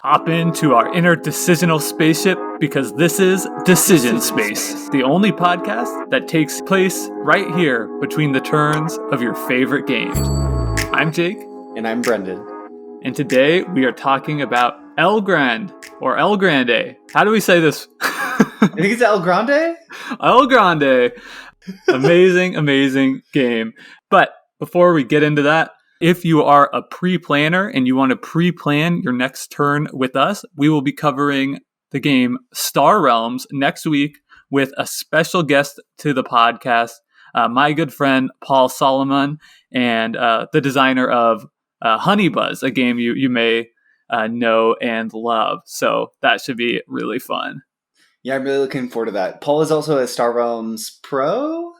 Hop into our interdecisional spaceship because this is Decision Space, the only podcast that takes place right here between the turns of your favorite games. I'm Jake. And I'm Brendan. And today we are talking about El Grande, or El Grande. How do we say this? I think it's El Grande? El Grande. Amazing, amazing game. But before we get into that, if you are a pre-planner and you want to pre-plan your next turn with us, we will be covering the game Star Realms next week with a special guest to the podcast, my good friend Paul Solomon, and the designer of Honey Buzz, a game you may know and love. So that should be really fun. Yeah, I'm really looking forward to that. Paul is also a Star Realms pro?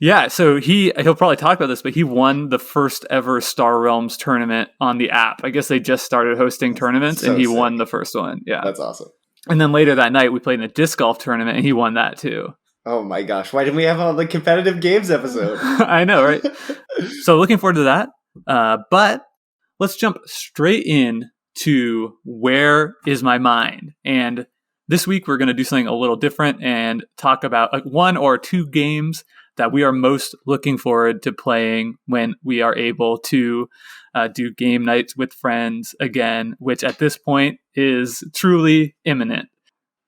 Yeah, so he'll probably talk about this, but he won the first ever Star Realms tournament on the app. I guess they just started hosting tournaments, and he won the first one. Yeah, that's awesome. And then later that night, we played in a disc golf tournament, and he won that too. Oh my gosh, why didn't we have on the competitive games episode? I know, right? So looking forward to that. But let's jump straight in to Where Is My Mind? And this week, we're going to do something a little different and talk about one or two games that we are most looking forward to playing when we are able to do game nights with friends again, which at this point is truly imminent.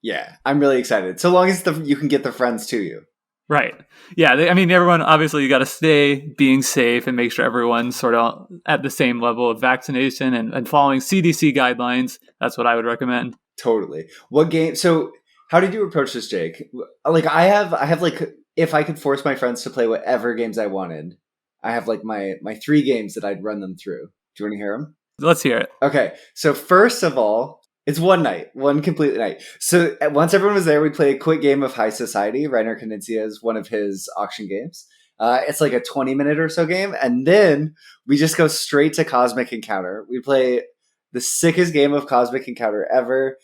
Yeah, I'm really excited. So long as you can get the friends to you. Right. Yeah. Everyone, obviously, you got to stay being safe and make sure everyone's sort of at the same level of vaccination and following CDC guidelines. That's what I would recommend. Totally. What game? So how did you approach this, Jake? Like I have like, if I could force my friends to play whatever games I wanted, I have like my 3 games that I'd run them through. Do you want to hear them? Let's hear it. Okay. So first of all, it's one complete night. So once everyone was there, we'd play a quick game of High Society. Reiner Knizia is one of his auction games. It's like a 20-minute or so game. And then we just go straight to Cosmic Encounter. We play the sickest game of Cosmic Encounter ever,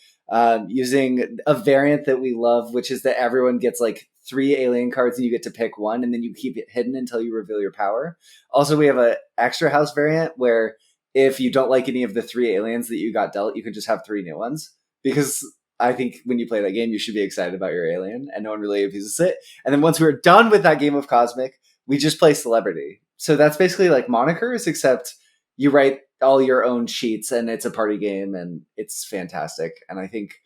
using a variant that we love, which is that everyone gets like 3 alien cards and you get to pick one, and then you keep it hidden until you reveal your power. Also, we have an extra house variant where if you don't like any of the 3 aliens that you got dealt, you can just have 3 new ones. Because I think when you play that game, you should be excited about your alien, and no one really abuses it. And then once we're done with that game of Cosmic, we just play Celebrity. So that's basically like Monikers, except you write all your own sheets and it's a party game and it's fantastic. And I think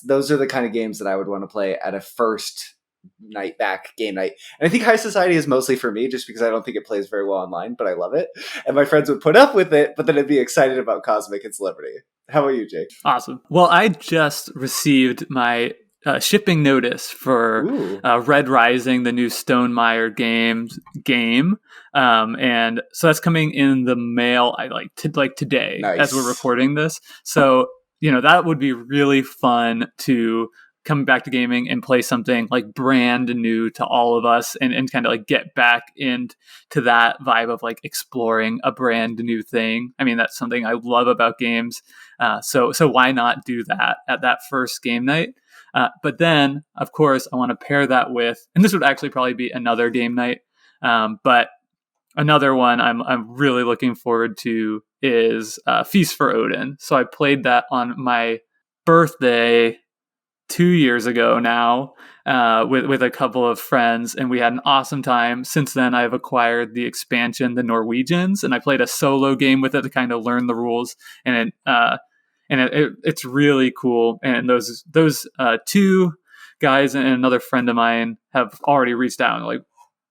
those are the kind of games that I would want to play at a first night back game night. And I think High Society is mostly for me just because I don't think it plays very well online, but I love it. And my friends would put up with it, but then I'd be excited about Cosmic and Celebrity. How about you, Jake? Awesome. Well, I just received my shipping notice for Red Rising, the new Stonemaier game. And so that's coming in the mail today. Nice. As we're recording this. So, that would be really fun to come back to gaming and play something like brand new to all of us and kind of like get back into that vibe of like exploring a brand new thing. That's something I love about games. So why not do that at that first game night? But then, of course, I want to pair that with, and this would actually probably be another game night, but another one I'm really looking forward to is Feast for Odin. So I played that on my birthday 2 years ago now with a couple of friends, and we had an awesome time. Since then, I've acquired the expansion, The Norwegians, and I played a solo game with it to kind of learn the rules, and it's really cool. And those 2 guys and another friend of mine have already reached out and like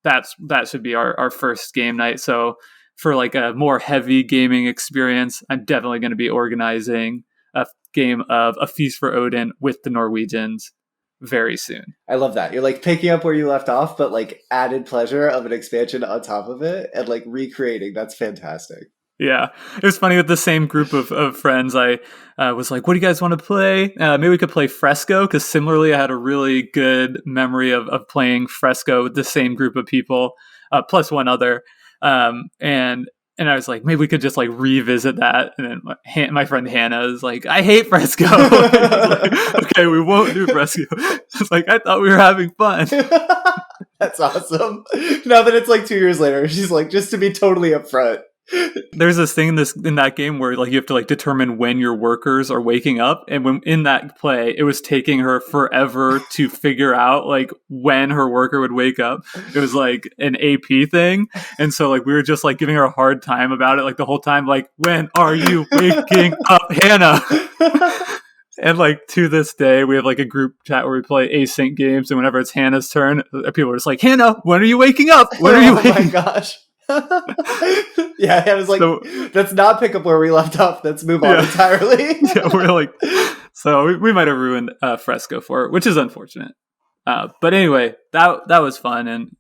that should be our first game night. So for like a more heavy gaming experience, I'm definitely going to be organizing a game of A Feast for Odin with the Norwegians very soon. I love that. You're like picking up where you left off, but like added pleasure of an expansion on top of it and like recreating. That's fantastic. Yeah, it was funny with the same group of friends. I was like, what do you guys want to play? Maybe we could play Fresco, because similarly, I had a really good memory of playing Fresco with the same group of people, plus one other. And I was like, maybe we could just like revisit that. And then my friend Hannah is like, I hate Fresco. Like, okay, we won't do Fresco. It's like, I thought we were having fun. That's awesome. Now that it's like 2 years later, she's like, just to be totally upfront, There's this thing in that game where like you have to like determine when your workers are waking up, and when in that play, it was taking her forever to figure out like when her worker would wake up. It was like an AP thing, and so like we were just like giving her a hard time about it like the whole time. Like, when are you waking up, Hannah? And like to this day, we have like a group chat where we play async games, and whenever it's Hannah's turn, people are just like, "Hannah, when are you waking up? When are you waking?" Oh my gosh. Yeah, I was like, so, let's not pick up where we left off. Let's move on entirely. Yeah, we're like, so we might have ruined Fresco for it, which is unfortunate. But anyway, that was fun, and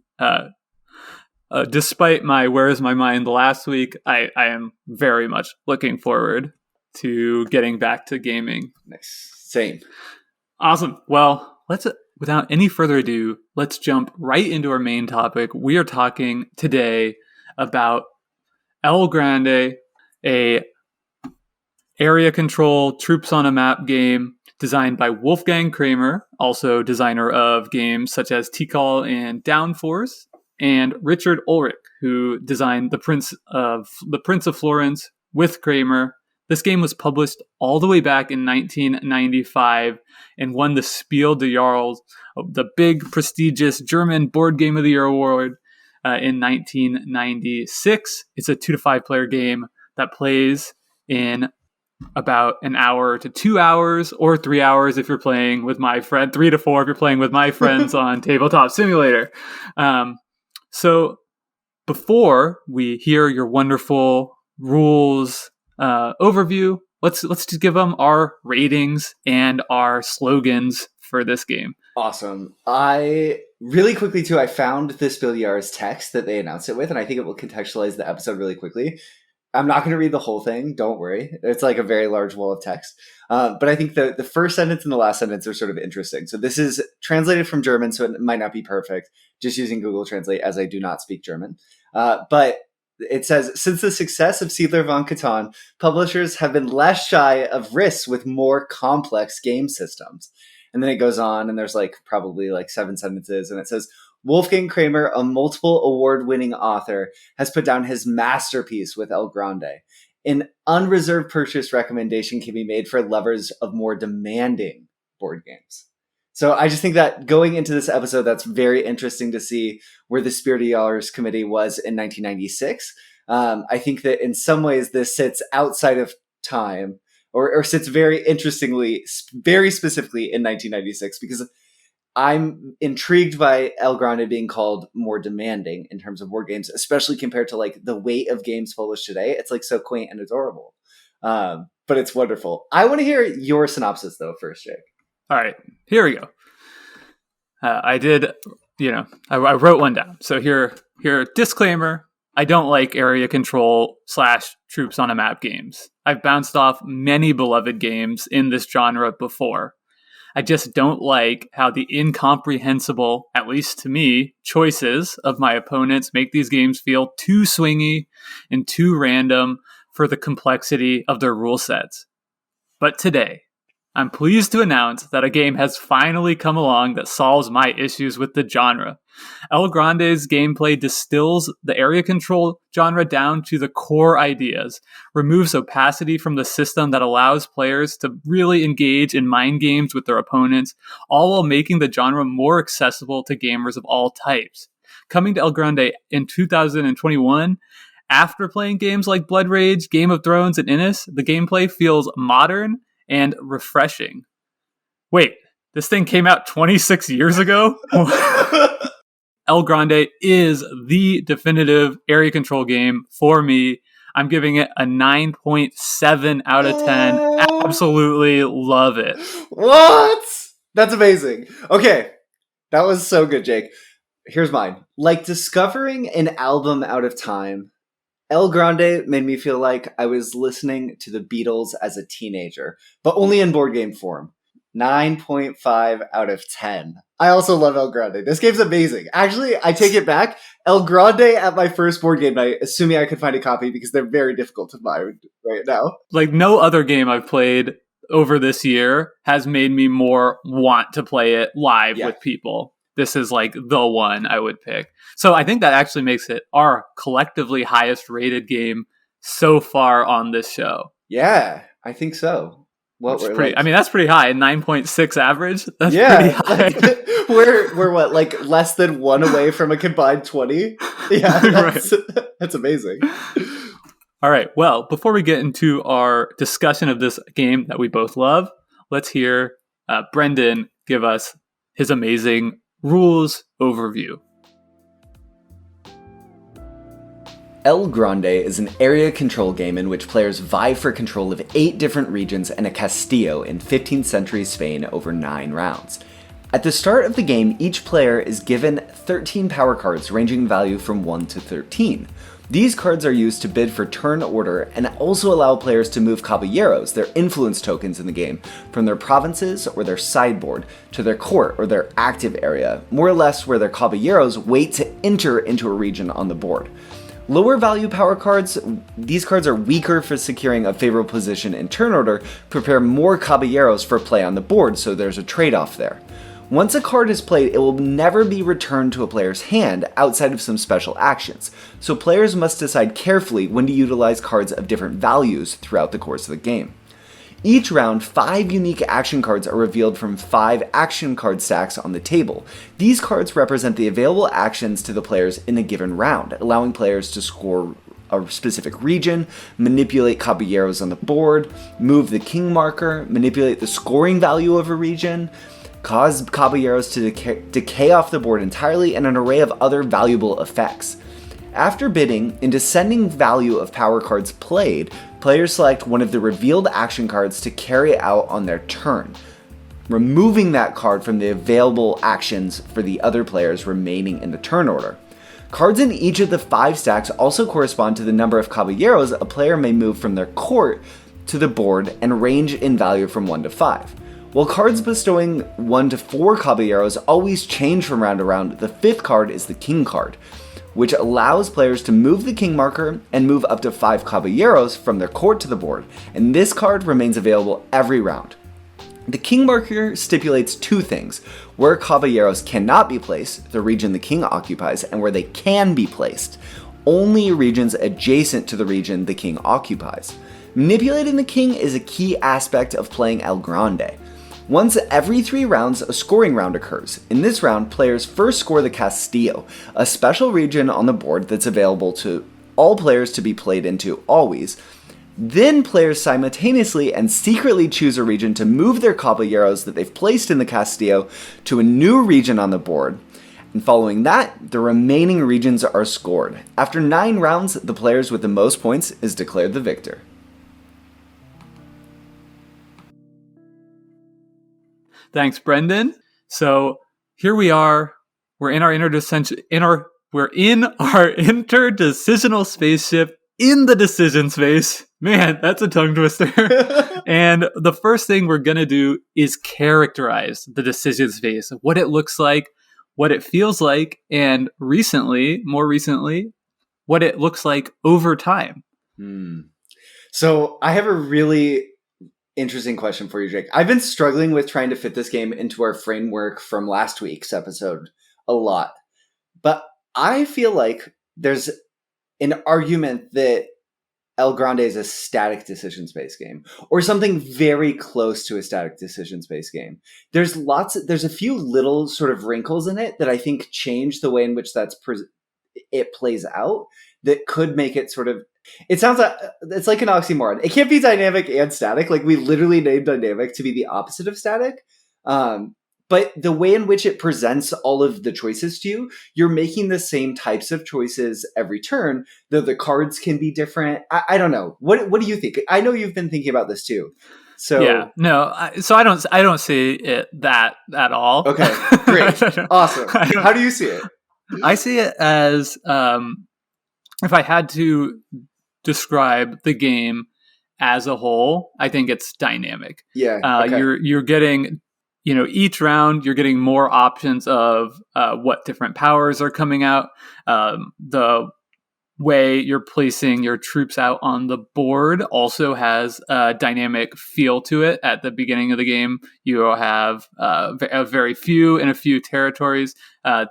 despite my "where is my mind" last week, I am very much looking forward to getting back to gaming. Nice. Same. Awesome. Well, without any further ado, let's jump right into our main topic. We are talking today about El Grande, a area control troops on a map game designed by Wolfgang Kramer, also designer of games such as Tikal and Downforce, and Richard Ulrich, who designed The Prince of Florence with Kramer. This game was published all the way back in 1995 and won the Spiel des Jahres, the big prestigious German Board Game of the Year award, in 1996. It's a 2 to 5 player game that plays in about an hour to 2 hours, or 3 hours if you're playing with my friend, 3 to 4 if you're playing with my friends on Tabletop Simulator. So before we hear your wonderful rules overview, let's just give them our ratings and our slogans for this game. Awesome. I really quickly too, I found this Bill Yar's text that they announced it with, and I think it will contextualize the episode really quickly. I'm not going to read the whole thing. Don't worry. It's like a very large wall of text. But I think the first sentence and the last sentence are sort of interesting. So this is translated from German, so it might not be perfect, just using Google Translate, as I do not speak German. But it says, since the success of Settlers of Catan, publishers have been less shy of risks with more complex game systems. And then it goes on, and there's like probably like 7 sentences, and it says, Wolfgang Kramer, a multiple award-winning author, has put down his masterpiece with El Grande. An unreserved purchase recommendation can be made for lovers of more demanding board games. So I just think that going into this episode, that's very interesting to see where the Spiel des Jahres committee was in 1996. I think that in some ways this sits outside of time, or sits very interestingly, very specifically in 1996, because I'm intrigued by El Grande being called more demanding in terms of board games, especially compared to like the weight of games published today. It's like so quaint and adorable, but it's wonderful. I want to hear your synopsis though first, Jake. All right, here we go. I did, I wrote one down. So here, disclaimer. I don't like area control / troops on a map games. I've bounced off many beloved games in this genre before. I just don't like how the incomprehensible, at least to me, choices of my opponents make these games feel too swingy and too random for the complexity of their rule sets. But today, I'm pleased to announce that a game has finally come along that solves my issues with the genre. El Grande's gameplay distills the area control genre down to the core ideas, removes opacity from the system that allows players to really engage in mind games with their opponents, all while making the genre more accessible to gamers of all types. Coming to El Grande in 2021, after playing games like Blood Rage, Game of Thrones, and Innis, the gameplay feels modern and refreshing. Wait, this thing came out 26 years ago? El Grande is the definitive area control game for me. I'm giving it a 9.7 out of 10. Absolutely love it. What? That's amazing. Okay, that was so good, Jake. Here's mine. Like discovering an album out of time, El Grande made me feel like I was listening to the Beatles as a teenager, but only in board game form. 9.5 out of 10. I also love El Grande. This game's amazing. Actually, I take it back. El Grande at my first board game night, assuming I could find a copy because they're very difficult to find right now. Like no other game I've played over this year has made me more want to play it live with people. This is like the one I would pick. So I think that actually makes it our collectively highest rated game so far on this show. Yeah, I think so. What we're pretty, like, I mean, that's pretty high. 9.6 average. That's pretty high. Like, we're what, like less than 1 away from a combined 20? Yeah, that's amazing. All right. Well, before we get into our discussion of this game that we both love, let's hear Brendan give us his amazing rules overview. El Grande is an area control game in which players vie for control of 8 different regions and a Castillo in 15th century Spain over 9 rounds. At the start of the game, each player is given 13 power cards ranging in value from 1 to 13. These cards are used to bid for turn order and also allow players to move caballeros, their influence tokens in the game, from their provinces or their sideboard to their court or their active area, more or less where their caballeros wait to enter into a region on the board. Lower value power cards, these cards are weaker for securing a favorable position in turn order, prepare more caballeros for play on the board, so there's a trade-off there. Once a card is played, it will never be returned to a player's hand outside of some special actions, so players must decide carefully when to utilize cards of different values throughout the course of the game. Each round, 5 unique action cards are revealed from 5 action card stacks on the table. These cards represent the available actions to the players in a given round, allowing players to score a specific region, manipulate caballeros on the board, move the king marker, manipulate the scoring value of a region, cause caballeros to decay off the board entirely, and an array of other valuable effects. After bidding, in descending value of power cards played, players select one of the revealed action cards to carry out on their turn, removing that card from the available actions for the other players remaining in the turn order. Cards in each of the 5 stacks also correspond to the number of caballeros a player may move from their court to the board and range in value from 1 to 5. While cards bestowing 1 to 4 caballeros always change from round to round, the 5th card is the king card, which allows players to move the king marker and move up to 5 caballeros from their court to the board, and this card remains available every round. The king marker stipulates 2 things: where caballeros cannot be placed, the region the king occupies, and where they can be placed, only regions adjacent to the region the king occupies. Manipulating the king is a key aspect of playing El Grande. Once every 3 rounds, a scoring round occurs. In this round, players first score the Castillo, a special region on the board that's available to all players to be played into always. Then players simultaneously and secretly choose a region to move their caballeros that they've placed in the Castillo to a new region on the board. And following that, the remaining regions are scored. After 9 rounds, the players with the most points is declared the victor. Thanks, Brendan. So here we are. We're in our interdecisional spaceship in the decision space. Man, that's a tongue twister. And the first thing we're going to do is characterize the decision space, what it looks like, what it feels like, and more recently, what it looks like over time. So I have a really interesting question for you, Jake. I've been struggling with trying to fit this game into our framework from last week's episode a lot. But I feel like there's an argument that El Grande is a static decision space game, or something very close to a static decision space game. There's a few little sort of wrinkles in it that I think change the way in which it plays out that could make it sort of, it sounds like it's like an oxymoron. It can't be dynamic and static. Like, we literally named dynamic to be the opposite of static. But the way in which it presents all of the choices to you, you're making the same types of choices every turn, though the cards can be different. I don't know. What do you think? I know you've been thinking about this too. So yeah, no. I don't see it that at all. Okay, great, awesome. How do you see it? I see it as if I had to describe the game as a whole, I think it's dynamic. Yeah, okay. You're getting, each round you're getting more options of what different powers are coming out. The way you're placing your troops out on the board also has a dynamic feel to it. At the beginning of the game, you will have a very few in a few territories.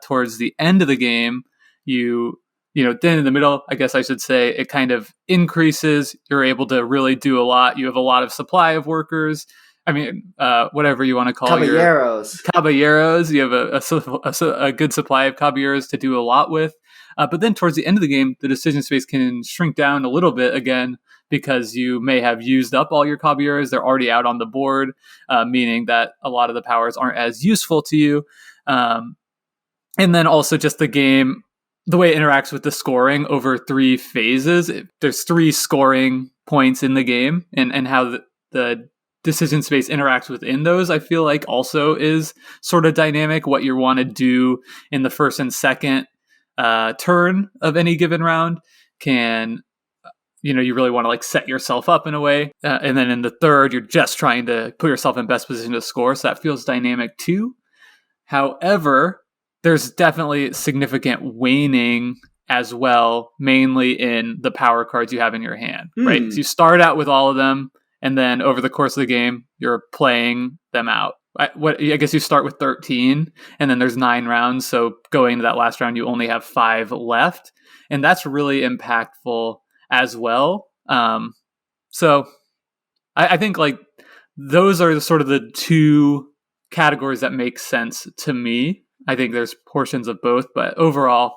Towards the end of the game, you then in the middle, I guess I should say, it kind of increases. You're able to really do a lot. You have a lot of supply of workers. I mean, whatever you want to call caballeros. You have a good supply of caballeros to do a lot with. But then towards the end of the game, the decision space can shrink down a little bit again, because you may have used up all your caballeros. They're already out on the board, meaning that a lot of the powers aren't as useful to you. And then also just the game, the way it interacts with the scoring over 3 phases. There's 3 scoring points in the game, and how the decision space interacts within those, I feel like also is sort of dynamic. What you want to do in the first and second turn of any given round can, you really want to like set yourself up in a way. And then in the third, you're just trying to put yourself in best position to score. So that feels dynamic too. However, there's definitely significant waning as well, mainly in the power cards you have in your hand, right? So you start out with all of them, and then over the course of the game, you're playing them out. I guess you start with 13, and then there's 9 rounds. So going into that last round, you only have 5 left. And that's really impactful as well. So I think like those are sort of the 2 categories that make sense to me. I think there's portions of both, but overall,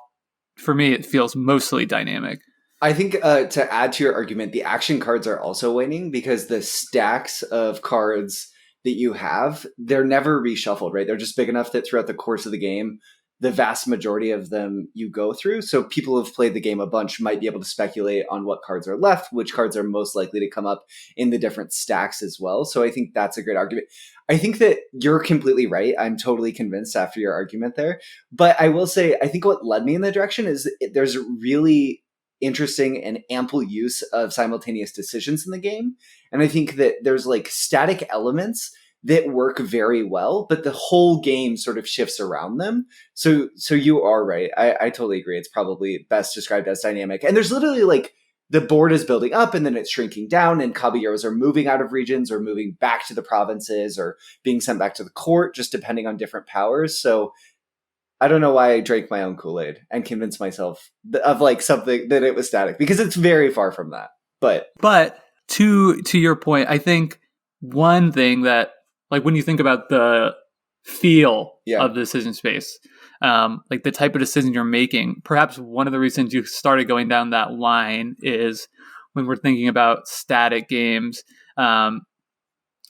for me, it feels mostly dynamic. I think to add to your argument, the action cards are also waning, because the stacks of cards that you have, they're never reshuffled, right? They're just big enough that throughout the course of the game, the vast majority of them you go through. So people who have played the game a bunch might be able to speculate on what cards are left, which cards are most likely to come up in the different stacks as well. So I think that's a great argument. I think that you're completely right. I'm totally convinced after your argument there. But I will say, I think what led me in that direction is there's really interesting and ample use of simultaneous decisions in the game. And I think that there's like static elements that work very well, but the whole game sort of shifts around them. So you are right. I totally agree. It's probably best described as dynamic. And there's literally like the board is building up and then it's shrinking down, and caballeros are moving out of regions or moving back to the provinces or being sent back to the court, just depending on different powers. So I don't know why I drank my own Kool-Aid and convinced myself of like something that it was static, because it's very far from that. But to your point, I think one thing that, like, when you think about the feel of the decision space, like the type of decision you're making, perhaps one of the reasons you started going down that line is when we're thinking about static games,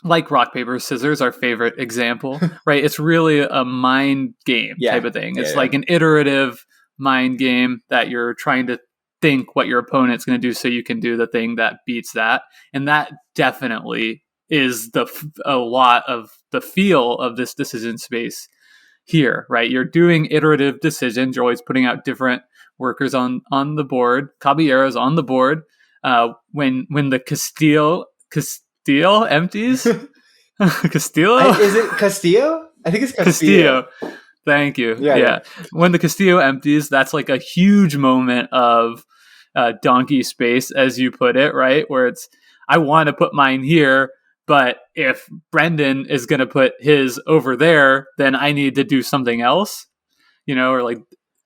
like rock, paper, scissors, our favorite example, right? It's really a mind game type of thing. It's like an iterative mind game that you're trying to think what your opponent's going to do so you can do the thing that beats that. And that definitely is a lot of the feel of this decision space here, right? You're doing iterative decisions. You're always putting out different workers on the board, caballeros on the board. When the Castillo empties, Castillo? Is it Castillo? I think it's Castillo. Thank you. Yeah. When the Castillo empties, that's like a huge moment of donkey space, as you put it, right? Where it's, I want to put mine here, but if Brendan is going to put his over there, then I need to do something else, or like,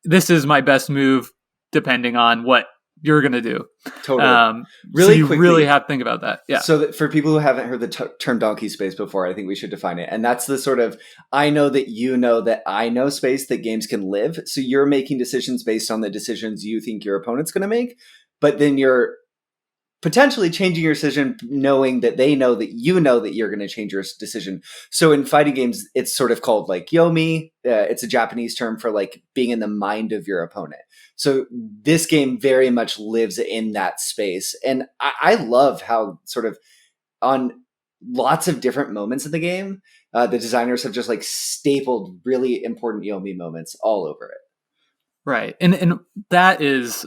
this is my best move depending on what you're going to do. Totally. Really, so you quickly, really have to think about that. Yeah. So that for people who haven't heard the term donkey space before, I think we should define it. And that's the sort of, I know that you know that I know space that games can live. So you're making decisions based on the decisions you think your opponent's going to make, but then you're potentially changing your decision knowing that they know that you know that you're going to change your decision. So in fighting games, it's sort of called like yomi. It's a Japanese term for like being in the mind of your opponent. So this game very much lives in that space. And I love how sort of on lots of different moments in the game, the designers have just like stapled really important yomi moments all over it. Right. And that is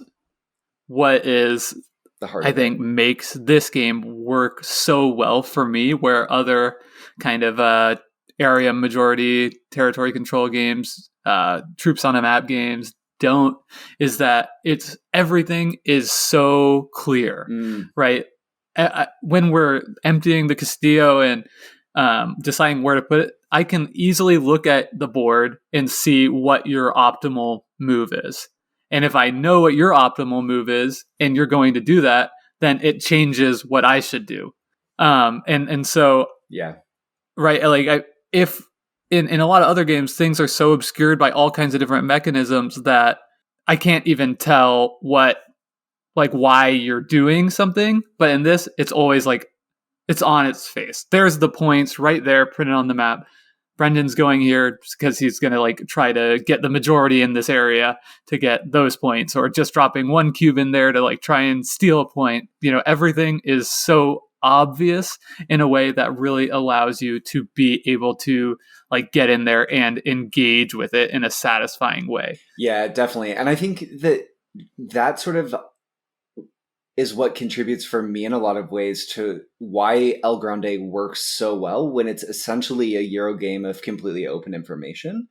what is, I think, makes this game work so well for me, where other kind of area majority territory control games, troops on a map games don't, is that it's everything is so clear, right? When we're emptying the Castillo and deciding where to put it, I can easily look at the board and see what your optimal move is. And if I know what your optimal move is and you're going to do that, then it changes what I should do. And so, yeah, right. Like if in a lot of other games, things are so obscured by all kinds of different mechanisms that I can't even tell why you're doing something. But in this, it's always like, it's on its face. There's the points right there printed on the map. Brendan's going here because he's going to like try to get the majority in this area to get those points, or just dropping one cube in there to like try and steal a point. Everything is so obvious in a way that really allows you to be able to like get in there and engage with it in a satisfying way. Yeah, definitely. And I think that sort of is what contributes for me in a lot of ways to why El Grande works so well when it's essentially a Euro game of completely open information.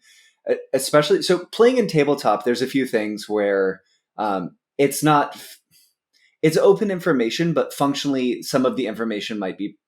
Especially, so playing in tabletop, there's a few things where it's open information, but functionally some of the information might be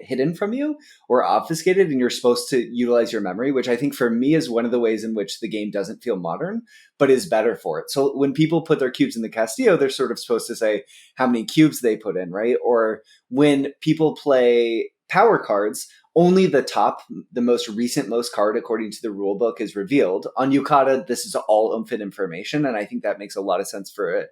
hidden from you or obfuscated, and you're supposed to utilize your memory, which I think for me is one of the ways in which the game doesn't feel modern, but is better for it. So when people put their cubes in the Castillo, they're sort of supposed to say how many cubes they put in, right? Or when people play power cards, only the most recent card according to the rule book is revealed. On Yucata, this is all open information, and I think that makes a lot of sense for a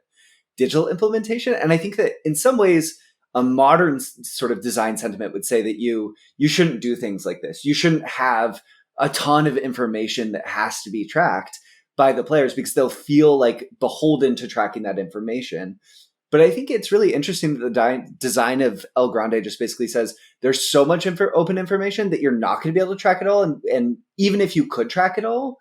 digital implementation. And I think that in some ways, a modern sort of design sentiment would say that you shouldn't do things like this. You shouldn't have a ton of information that has to be tracked by the players because they'll feel like beholden to tracking that information. But I think it's really interesting that the design of El Grande just basically says there's so much open information that you're not going to be able to track it all. And even if you could track it all,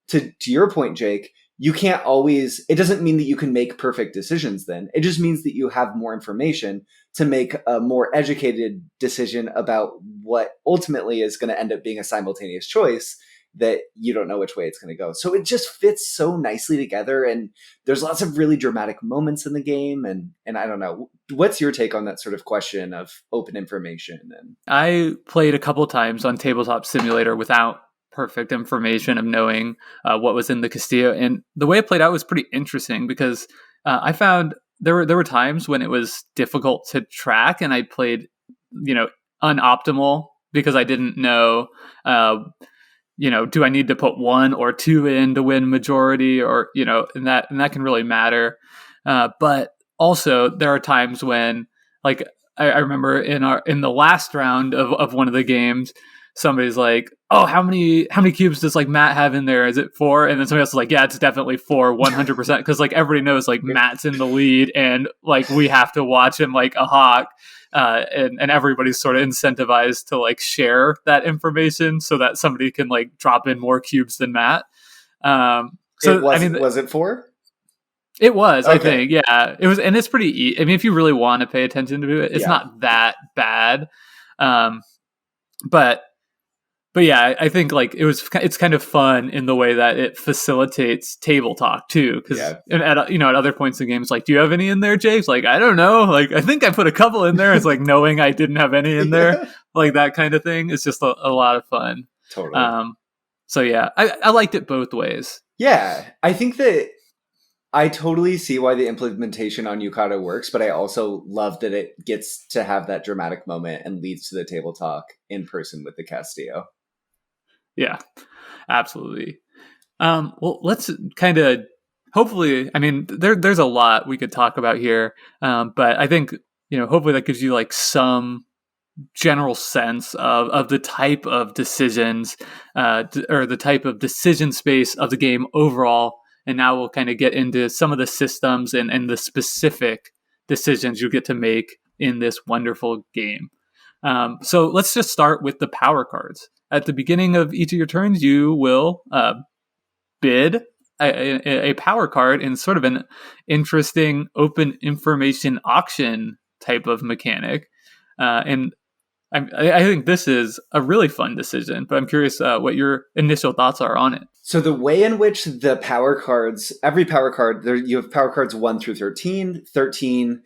to your point, Jake, you can't always, it doesn't mean that you can make perfect decisions then. It just means that you have more information to make a more educated decision about what ultimately is going to end up being a simultaneous choice that you don't know which way it's going to go. So it just fits so nicely together. And there's lots of really dramatic moments in the game. And I don't know, what's your take on that sort of question of open information? And I played a couple times on Tabletop Simulator without perfect information of knowing what was in the Castillo, and the way it played out was pretty interesting because I found there were times when it was difficult to track, and I played unoptimal because I didn't know do I need to put 1 or 2 in to win majority, or and that can really matter, but also there are times when like I remember in the last round of one of the games, somebody's like, oh, how many cubes does like Matt have in there? Is it 4? And then somebody else is like, yeah, it's definitely 4, 100%. Because like everybody knows like Matt's in the lead, and like we have to watch him like a hawk. And everybody's sort of incentivized to like share that information so that somebody can like drop in more cubes than Matt. Was it 4? It was, okay. I think, yeah. It was, and it's pretty easy. I mean, if you really want to pay attention to it, it's not that bad. But yeah, I think like it's kind of fun in the way that it facilitates table talk too. Because at other points in the game, it's like, do you have any in there, Jake's like, I don't know. Like, I think I put a couple in there. It's like knowing I didn't have any in there, like that kind of thing. It's just a lot of fun. Totally. So yeah, I liked it both ways. Yeah, I think that I totally see why the implementation on Yucata works, but I also love that it gets to have that dramatic moment and leads to the table talk in person with the Castillo. Yeah, absolutely. Well, let's kind of hopefully, I mean, there's a lot we could talk about here, but I think, hopefully that gives you like some general sense of the type of decisions or the type of decision space of the game overall. And now we'll kind of get into some of the systems and the specific decisions you get to make in this wonderful game. So let's just start with the power cards. At the beginning of each of your turns, you will bid a power card in sort of an interesting open information auction type of mechanic. And I think this is a really fun decision, but I'm curious what your initial thoughts are on it. So the way in which the power cards, every power card, you have power cards 1 through 13, 13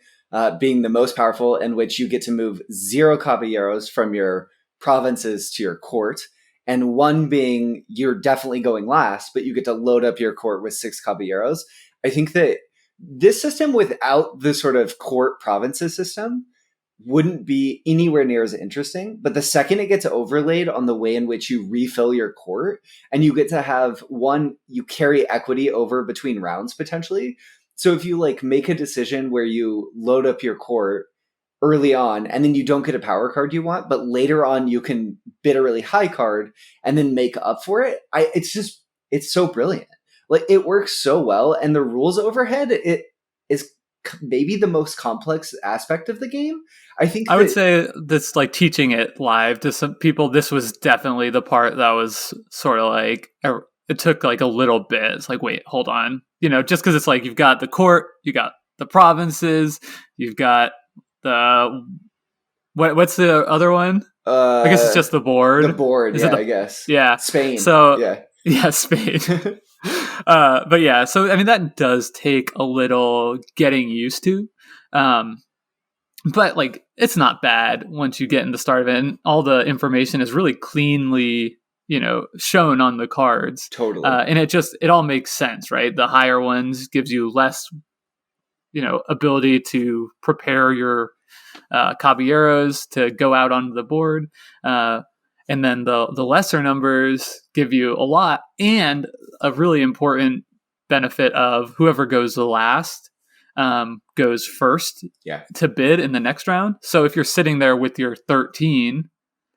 being the most powerful, in which you get to move 0 caballeros from your provinces to your court, and 1 being you're definitely going last, but you get to load up your court with 6 caballeros. I think that this system without the sort of court provinces system wouldn't be anywhere near as interesting. But the second it gets overlaid on the way in which you refill your court, and you get to have one, you carry equity over between rounds potentially. So if you like make a decision where you load up your court early on and then you don't get a power card you want, but later on you can bid a really high card and then make up for it. It's so brilliant. Like it works so well, and the rules overhead, it is maybe the most complex aspect of the game. I would say that's like teaching it live to some people. This was definitely the part that was sort of like, it took like a little bit. It's like, wait, hold on. Just because it's like, you've got the court, you got the provinces, you've got what's the other one? I guess it's just the board. The board, I guess. Yeah. Spain. So, yeah, Spain. But yeah, so I mean, that does take a little getting used to. But like, it's not bad once you get in the start of it, and all the information is really cleanly, shown on the cards. Totally. And it all makes sense, right? The higher ones gives you less, ability to prepare your caballeros to go out onto the board. And then the lesser numbers give you a lot, and a really important benefit of whoever goes the last goes first to bid in the next round. So if you're sitting there with your 13,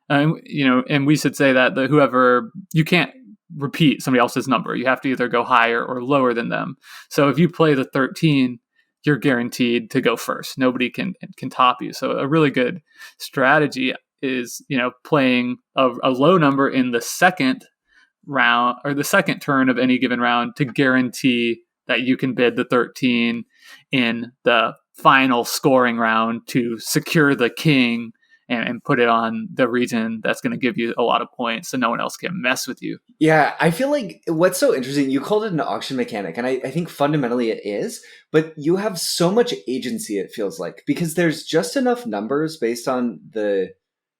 and we should say that whoever, you can't repeat somebody else's number. You have to either go higher or lower than them. So if you play the 13, you're guaranteed to go first. Nobody can top you. So a really good strategy is, playing a low number in the second round or the second turn of any given round to guarantee that you can bid the 13 in the final scoring round to secure the king and put it on the region that's going to give you a lot of points so no one else can mess with you. Yeah, I feel like what's so interesting, you called it an auction mechanic, and I think fundamentally it is, but you have so much agency, it feels like, because there's just enough numbers based on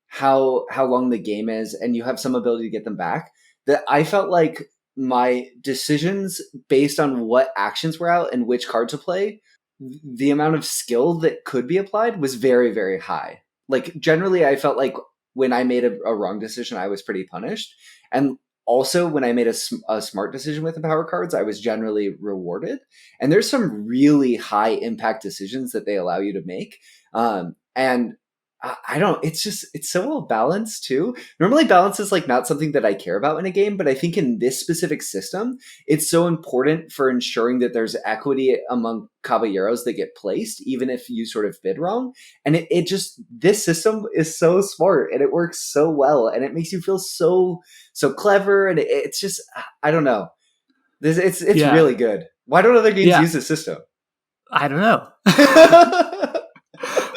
how long the game is, and you have some ability to get them back, that I felt like my decisions based on what actions were out and which card to play, the amount of skill that could be applied was very, very high. Like generally I felt like when I made a wrong decision, I was pretty punished. And also when I made a smart decision with the power cards, I was generally rewarded. And there's some really high impact decisions that they allow you to make. And I don't, it's so well balanced too. Normally balance is like not something that I care about in a game, but I think in this specific system, it's so important for ensuring that there's equity among caballeros that get placed, even if you sort of bid wrong. And it just, this system is so smart and it works so well and it makes you feel so clever. And it's just, I don't know. It's really good. Why don't other games use this system? I don't know.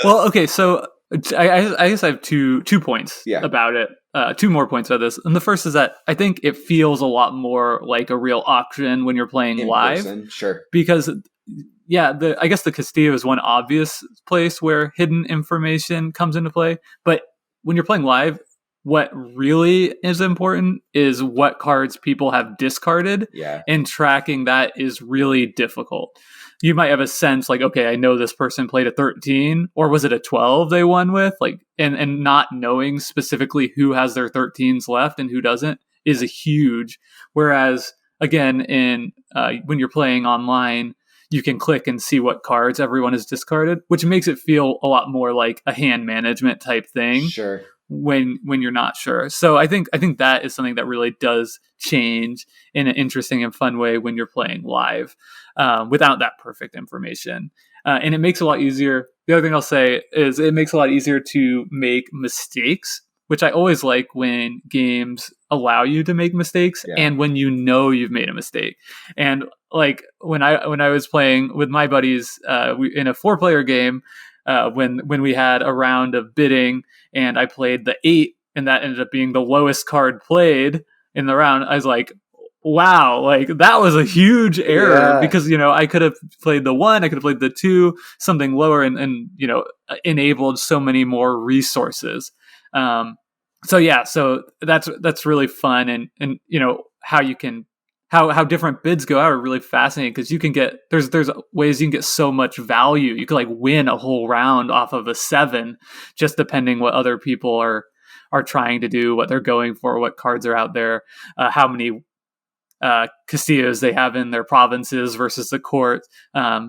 Well, okay, so I guess I have two points about it. Two more points about this. And the first is that I think it feels a lot more like a real auction when you're playing live. Person, sure. Because, I guess the Castillo is one obvious place where hidden information comes into play. But when you're playing live, what really is important is what cards people have discarded. Yeah. And tracking that is really difficult. You might have a sense like, okay, I know this person played a 13, or was it a 12 they won with? Like, and not knowing specifically who has their 13s left and who doesn't is a huge. Whereas again, when you're playing online, you can click and see what cards everyone has discarded, which makes it feel a lot more like a hand management type thing. Sure. When you're not sure. So I think that is something that really does change in an interesting and fun way when you're playing live without that perfect information. And it makes it a lot easier. The other thing I'll say is it makes it a lot easier to make mistakes, which I always like when games allow you to make mistakes and when you know you've made a mistake. And like when I was playing with my buddies in a 4-player game, when we had a round of bidding and I played the 8 and that ended up being the lowest card played in the round, I was like, wow, like that was a huge error because, I could have played the 1, I could have played the 2, something lower and enabled so many more resources. So that's really fun and how you can how different bids go out are really fascinating, because you can get there's ways you can get so much value. You could like win a whole round off of a 7, just depending what other people are trying to do, what they're going for, what cards are out there, how many Castillos they have in their provinces versus the court.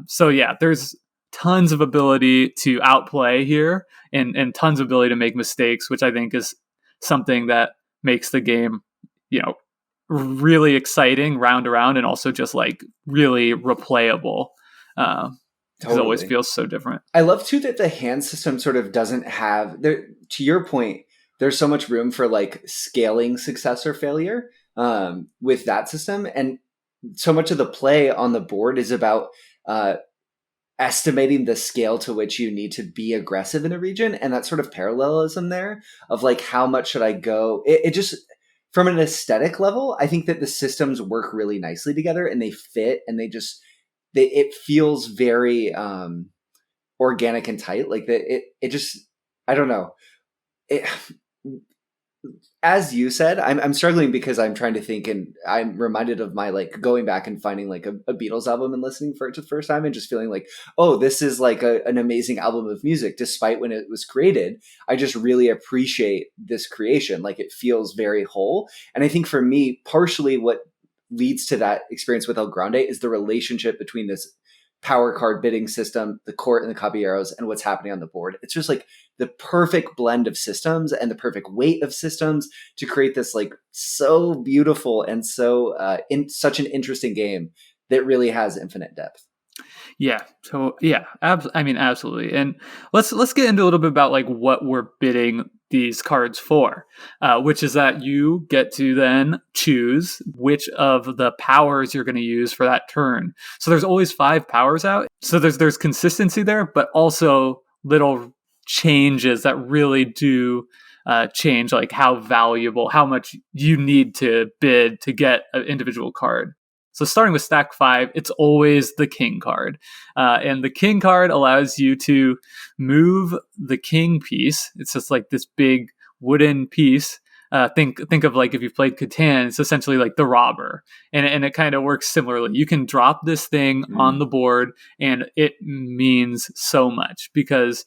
So yeah, there's tons of ability to outplay here, and tons of ability to make mistakes, which I think is something that makes the game, really exciting round around, and also just like really replayable. Because it always feels so different. I love too that the hand system sort of doesn't have there. To your point, there's so much room for like scaling success or failure with that system, and so much of the play on the board is about estimating the scale to which you need to be aggressive in a region, and that sort of parallelism there of like how much should I go. It just, from an aesthetic level, I think that the systems work really nicely together, and they fit, and it feels very organic and tight. Like it just, I don't know. As you said, I'm struggling because I'm trying to think, and I'm reminded of my like going back and finding like a Beatles album and listening for it for the first time, and just feeling like, oh, this is like an amazing album of music. Despite when it was created, I just really appreciate this creation. Like it feels very whole. And I think for me, partially what leads to that experience with El Grande is the relationship between this power card bidding system, the court and the caballeros, and what's happening on the board. It's just like the perfect blend of systems and the perfect weight of systems to create this like so beautiful and so in such an interesting game that really has infinite depth. Yeah. So yeah, absolutely. And let's get into a little bit about like what we're bidding these cards for, which is that you get to then choose which of the powers you're going to use for that turn. So there's always 5 powers out. So there's consistency there, but also little changes that really do change like how valuable, how much you need to bid to get an individual card. So starting with stack 5, it's always the king card. And the king card allows you to move the king piece. It's just like this big wooden piece. Think of like if you've played Catan, it's essentially like the robber. And it kind of works similarly. You can drop this thing on the board, and it means so much because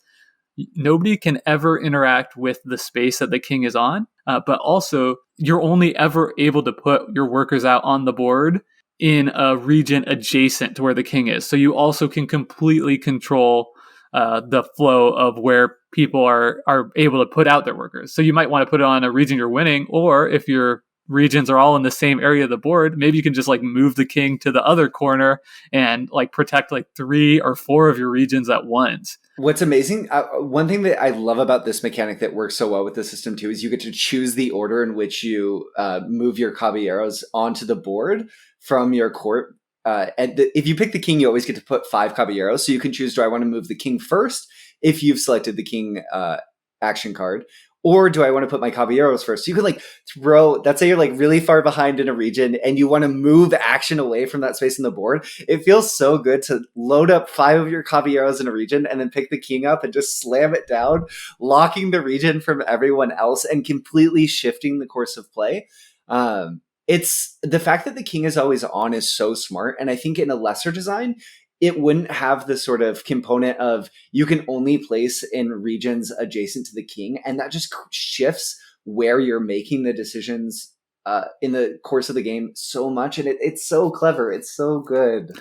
nobody can ever interact with the space that the king is on. But also, you're only ever able to put your workers out on the board in a region adjacent to where the king is. So you also can completely control the flow of where people are able to put out their workers. So you might want to put it on a region you're winning, or if your regions are all in the same area of the board, maybe you can just like move the king to the other corner and like protect like 3 or 4 of your regions at once. What's amazing, one thing that I love about this mechanic that works so well with the system too, is you get to choose the order in which you move your caballeros onto the board from your court. If you pick the king, you always get to put 5 caballeros. So you can choose, do I want to move the king first if you've selected the king action card? Or do I want to put my caballeros first? So you could like let's say you're like really far behind in a region and you want to move action away from that space in the board. It feels so good to load up 5 of your caballeros in a region and then pick the king up and just slam it down, locking the region from everyone else and completely shifting the course of play. It's the fact that the king is always on is so smart. And I think in a lesser design, it wouldn't have the sort of component of you can only place in regions adjacent to the king. And that just shifts where you're making the decisions in the course of the game so much. And it's so clever. It's so good.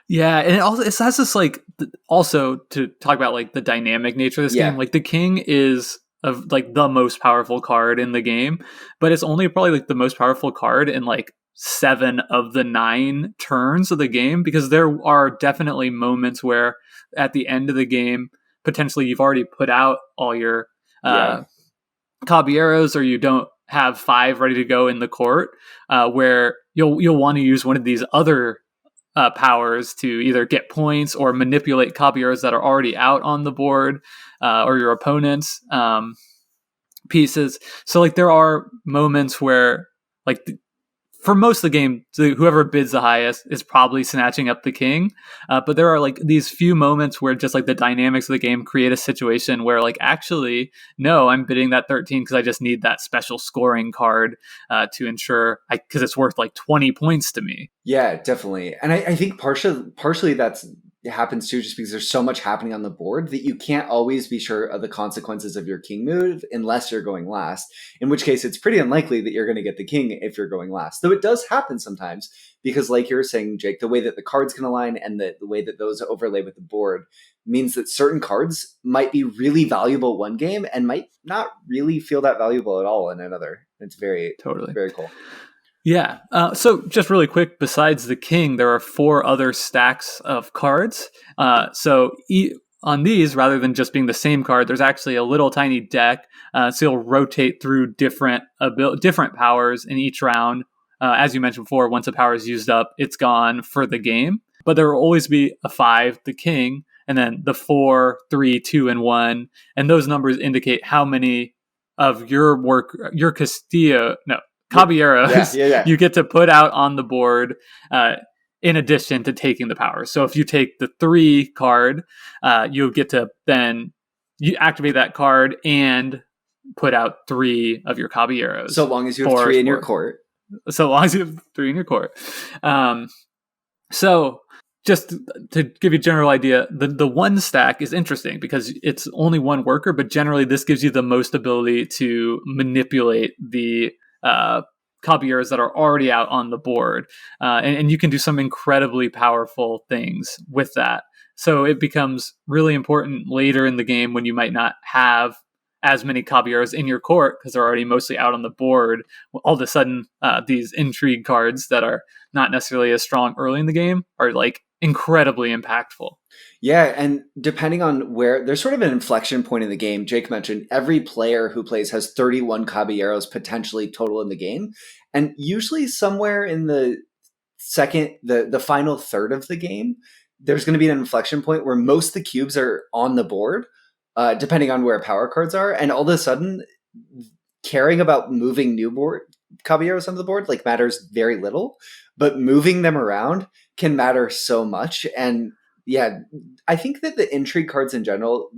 Yeah. And it has this like, also to talk about like the dynamic nature of this game, like the king is of like the most powerful card in the game, but it's only probably like the most powerful card in like 7 of the 9 turns of the game, because there are definitely moments where at the end of the game, potentially you've already put out all your caballeros, or you don't have 5 ready to go in the court, where you'll want to use one of these other powers to either get points or manipulate caballeros that are already out on the board, or your opponent's pieces. So like there are moments where like for most of the game, whoever bids the highest is probably snatching up the king. But there are like these few moments where just like the dynamics of the game create a situation where like, actually, no, I'm bidding that 13 because I just need that special scoring card to ensure, because it's worth like 20 points to me. Yeah, definitely. And I think partially that's it happens too, just because there's so much happening on the board that you can't always be sure of the consequences of your king move unless you're going last, in which case it's pretty unlikely that you're going to get the king if you're going last. Though it does happen sometimes because, like you were saying, Jake, the way that the cards can align and the way that those overlay with the board means that certain cards might be really valuable one game and might not really feel that valuable at all in another. It's very cool. Yeah. So just really quick, besides the king, there are 4 other stacks of cards. On these, rather than just being the same card, there's actually a little tiny deck. So you'll rotate through different powers in each round. As you mentioned before, once a power is used up, it's gone for the game. But there will always be a 5, the king, and then the 4, 3, 2, and 1. And those numbers indicate how many of your caballeros you get to put out on the board in addition to taking the power. So if you take the 3 card, you'll get to then you activate that card and put out 3 of your caballeros. So long as you have 3 in your court. So long as you have 3 in your court. So just to give you a general idea, the 1 stack is interesting because it's only 1 worker, but generally this gives you the most ability to manipulate the caballeros that are already out on the board. And you can do some incredibly powerful things with that. So it becomes really important later in the game when you might not have as many caballeros in your court because they're already mostly out on the board. All of a sudden, these intrigue cards that are not necessarily as strong early in the game are like incredibly impactful. Yeah, and depending on where, there's sort of an inflection point in the game. Jake mentioned every player who plays has 31 caballeros potentially total in the game. And usually somewhere in the final third of the game, there's going to be an inflection point where most of the cubes are on the board, depending on where power cards are. And all of a sudden, caring about moving new board caballeros on the board like matters very little, but moving them around can matter so much. And yeah, I think that the intrigue cards in general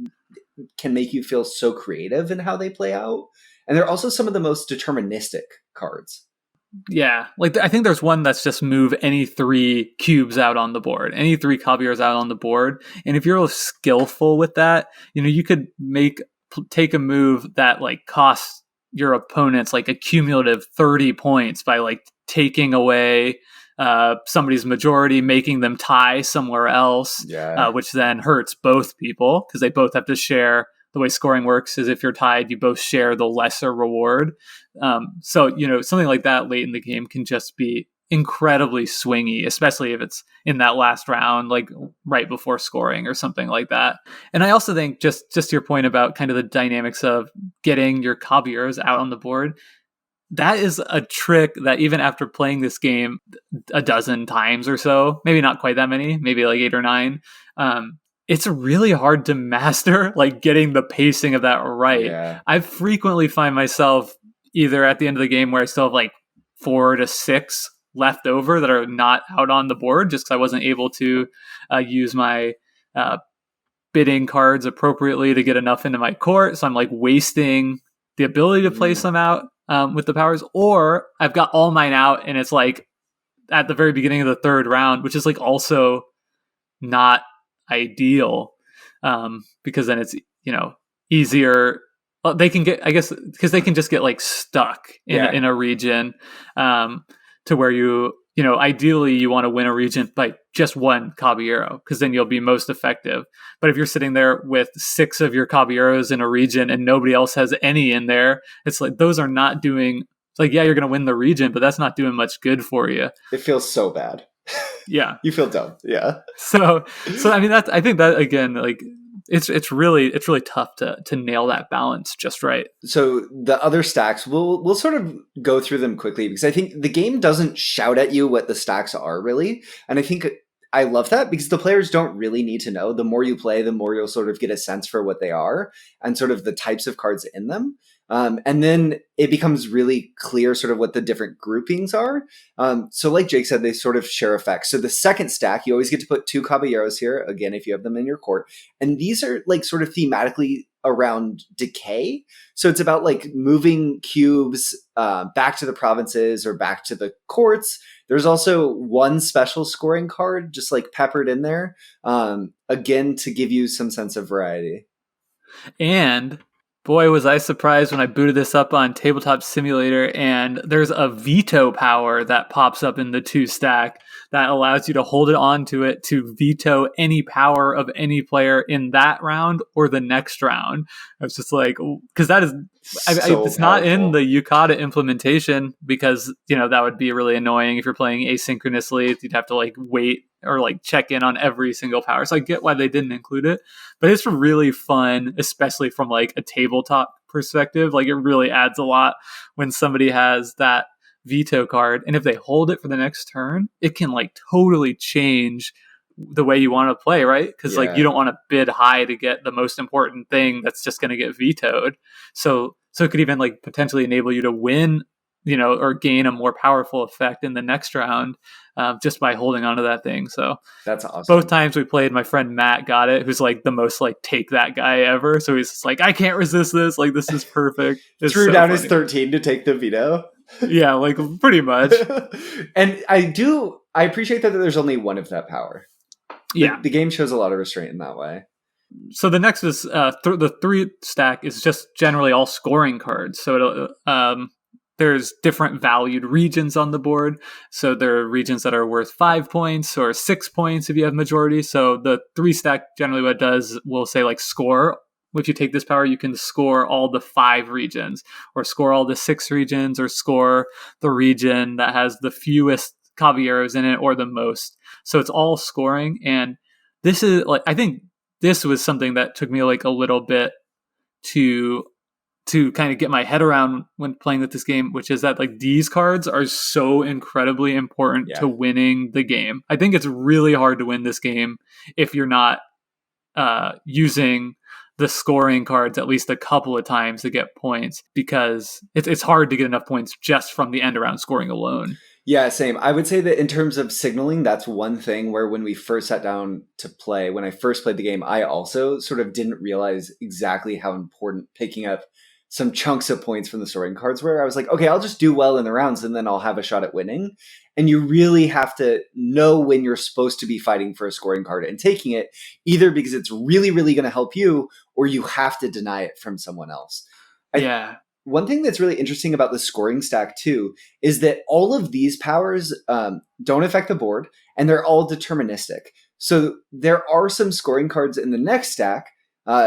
can make you feel so creative in how they play out. And they're also some of the most deterministic cards. Yeah, like I think there's one that's just move any 3 cubes out on the board, any 3 caballeros out on the board. And if you're skillful with that, you could take a move that like costs your opponents like a cumulative 30 points by like taking away somebody's majority, making them tie somewhere else, which then hurts both people because they both have to share. The way scoring works is if you're tied, you both share the lesser reward. So something like that late in the game can just be incredibly swingy, especially if it's in that last round, like right before scoring or something like that. And I also think just to your point about kind of the dynamics of getting your caballeros out on the board, that is a trick that even after playing this game a dozen times or so, maybe not quite that many, maybe like 8 or 9, it's really hard to master, like getting the pacing of that right. Yeah. I frequently find myself either at the end of the game where I still have like 4 to 6 left over that are not out on the board just because I wasn't able to use my bidding cards appropriately to get enough into my court. So I'm like wasting the ability to place them out with the powers, or I've got all mine out and it's like at the very beginning of the 3rd round, which is like also not ideal because then it's easier. They can get, I guess, because they can just get like stuck in a region to where ideally you want to win a region by just 1 caballero because then you'll be most effective. But if you're sitting there with 6 of your caballeros in a region and nobody else has any in there, it's like those are not doing. It's like, yeah, you're going to win the region, but that's not doing much good for you. It feels so bad. Yeah, you feel dumb. Yeah. So I mean, I think that again, like it's really tough to nail that balance just right. So the other stacks, we'll sort of go through them quickly because I think the game doesn't shout at you what the stacks are really, and I think I love that because the players don't really need to know. The more you play, the more you'll sort of get a sense for what they are and sort of the types of cards in them. And then it becomes really clear sort of what the different groupings are. So like Jake said, they sort of share effects. So the second stack, you always get to put 2 caballeros here, again, if you have them in your court. And these are like sort of thematically around decay. So it's about like moving cubes back to the provinces or back to the courts. There's also 1 special scoring card just like peppered in there, again, to give you some sense of variety. And boy, was I surprised when I booted this up on Tabletop Simulator, and there's a veto power that pops up in the 2 stack that allows you to hold it onto it to veto any power of any player in that round or the next round. I was just like, because that is, it's not in the Yukata implementation, because, that would be really annoying if you're playing asynchronously. You'd have to like wait or like check in on every single power. So I get why they didn't include it, but it's really fun, especially from like a tabletop perspective. Like it really adds a lot when somebody has that veto card, and if they hold it for the next turn, it can like totally change the way you want to play, right? Because like you don't want to bid high to get the most important thing that's just going to get vetoed. So it could even like potentially enable you to win, or gain a more powerful effect in the next round, just by holding onto that thing. So that's awesome. Both times we played, my friend Matt got it, who's like the most like take that guy ever. So he's just like, I can't resist this. Like this is perfect. Threw down his 13 to take the veto. Yeah, like pretty much. And I appreciate that there's only 1 of that power. Yeah. The game shows a lot of restraint in that way. So the next is the 3 stack is just generally all scoring cards. So there's different valued regions on the board. So there are regions that are worth 5 points or 6 points if you have majority. So the 3 stack generally what it does will say like score. If you take this power, you can score all the 5 regions, or score all the 6 regions, or score the region that has the fewest caballeros in it or the most. So it's all scoring. And this is like, I think this was something that took me like a little bit to kind of get my head around when playing with this game, which is that like these cards are so incredibly important to winning the game. I think it's really hard to win this game if you're not using the scoring cards at least a couple of times to get points, because it's hard to get enough points just from the end around scoring alone. Yeah, same. I would say that in terms of signaling, that's one thing where when we first sat down to play, when I first played the game, I also sort of didn't realize exactly how important picking up some chunks of points from the scoring cards were. I was like, okay, I'll just do well in the rounds and then I'll have a shot at winning. And you really have to know when you're supposed to be fighting for a scoring card and taking it, either because it's really, really going to help you, or you have to deny it from someone else. One thing that's really interesting about the scoring stack too is that all of these powers don't affect the board, and they're all deterministic. So there are some scoring cards in the next stack,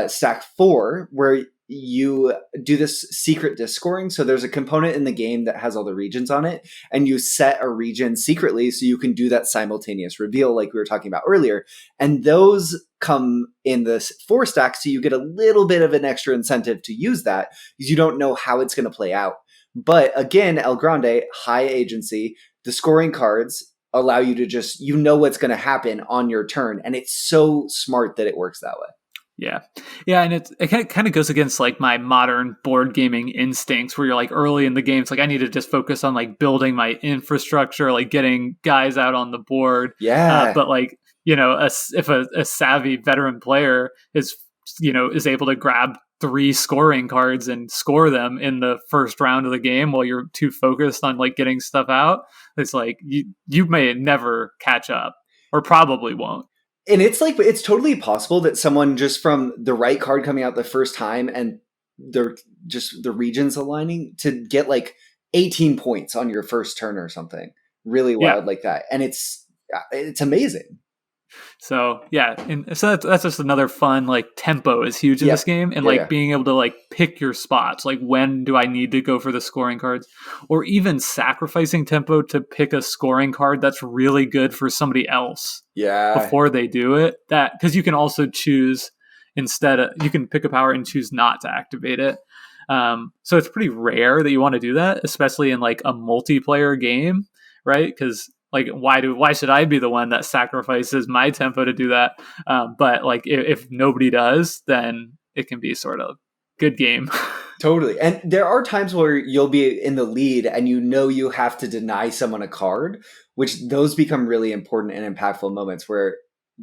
stack 4, where you do this secret disc scoring. So there's a component in the game that has all the regions on it, and you set a region secretly so you can do that simultaneous reveal like we were talking about earlier. And those come in this 4 stack, so you get a little bit of an extra incentive to use that because you don't know how it's going to play out. But again, El Grande, high agency, the scoring cards allow you to just, what's going to happen on your turn. And it's so smart that it works that way. Yeah. And it kind of goes against like my modern board gaming instincts, where you're like early in the game, it's like I need to just focus on like building my infrastructure, like getting guys out on the board. Yeah. But like, if a savvy veteran player is able to grab 3 scoring cards and score them in the first round of the game while you're too focused on like getting stuff out, it's like you may never catch up, or probably won't. And it's like, it's totally possible that someone just from the right card coming out the first time and they're just the regions aligning to get like 18 points on your first turn or something really wild like that. And it's amazing. So and so that's just another fun, like tempo is huge in this game, and being able to like pick your spots, like when do I need to go for the scoring cards, or even sacrificing tempo to pick a scoring card that's really good for somebody else before they do it. That because you can also choose you can pick a power and choose not to activate it. So it's pretty rare that you want to do that, especially in like a multiplayer game, right? Because like, why should I be the one that sacrifices my tempo to do that? But like, if nobody does, then it can be sort of good game. Totally. And there are times where you'll be in the lead and you know you have to deny someone a card, which those become really important and impactful moments where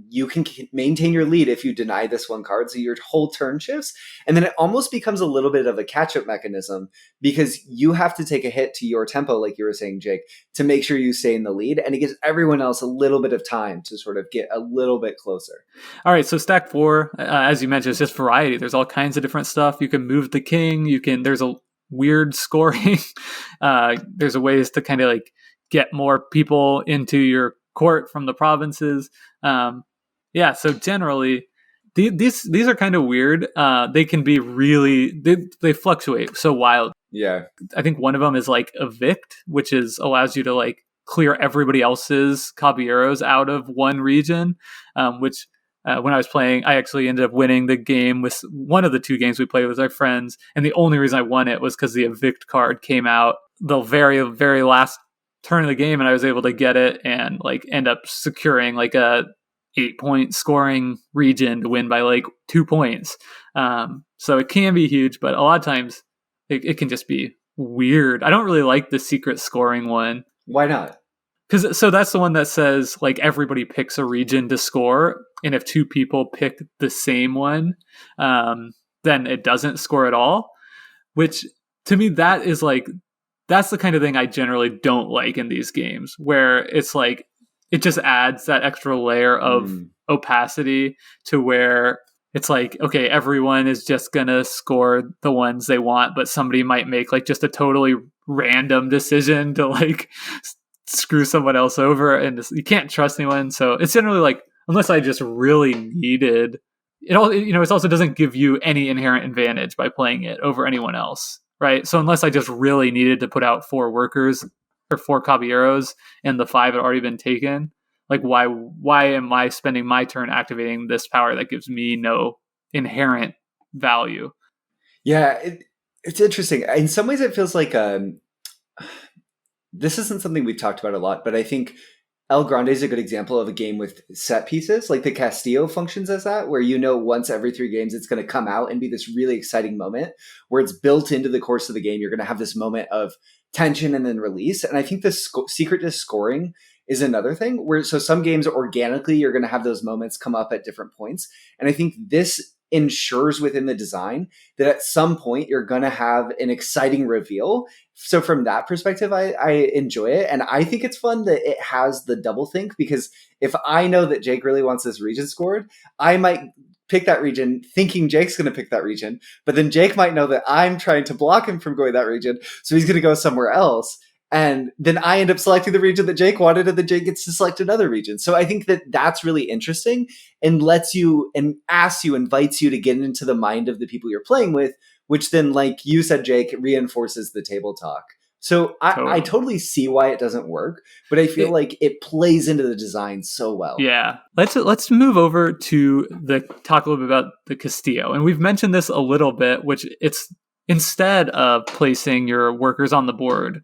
you can maintain your lead if you deny this one card. So your whole turn shifts. And then it almost becomes a little bit of a catch-up mechanism because you have to take a hit to your tempo, like you were saying, Jake, to make sure you stay in the lead. And it gives everyone else a little bit of time to sort of get a little bit closer. All right, so stack 4, as you mentioned, is just variety. There's all kinds of different stuff. You can move the king. There's a weird scoring. There's a ways to kind of like get more people into your court from the provinces. So generally these are kind of weird. They can be really, they fluctuate so wild. Yeah. I think one of them is like evict, which allows you to like clear everybody else's caballeros out of one region, which when I was playing, I actually ended up winning the game with one of the 2 games we played with our friends. And the only reason I won it was because the evict card came out the very, very last turn of the game, and I was able to get it and like end up securing like a 8-point scoring region to win by like 2 points. So it can be huge, but a lot of times it can just be weird. I don't really like the secret scoring one. Why not? So that's the one that says like everybody picks a region to score, and if 2 people pick the same one, then it doesn't score at all. Which to me, that's the kind of thing I generally don't like in these games, where it's like it just adds that extra layer of opacity to where it's like, okay, everyone is just gonna score the ones they want, but somebody might make like just a totally random decision to like screw someone else over, and you can't trust anyone. So it's generally like, unless I just really needed it, all it also doesn't give you any inherent advantage by playing it over anyone else, right? So unless I just really needed to put out 4 workers or 4 caballeros and the 5 had already been taken, like why am I spending my turn activating this power that gives me no inherent value? Yeah, it's interesting. In some ways it feels like this isn't something we've talked about a lot, but I think El Grande is a good example of a game with set pieces. Like the Castillo functions as that, where once every 3 games it's going to come out and be this really exciting moment where it's built into the course of the game. You're going to have this moment of tension and then release. And I think the secret disc scoring is another thing where, so some games organically, you're going to have those moments come up at different points. And I think this ensures within the design that at some point you're going to have an exciting reveal. So from that perspective, I enjoy it. And I think it's fun that it has the double think, because if I know that Jake really wants this region scored, I might pick that region thinking Jake's going to pick that region. But then Jake might know that I'm trying to block him from going that region. So he's going to go somewhere else. And then I end up selecting the region that Jake wanted, and then Jake gets to select another region. So I think that that's really interesting and lets you and invites you to get into the mind of the people you're playing with, which then, like you said, Jake, reinforces the table talk. So I totally see why it doesn't work, but I feel like it plays into the design so well. Yeah. Let's move over to talk a little bit about the Castillo. And we've mentioned this a little bit, which it's, instead of placing your workers on the board,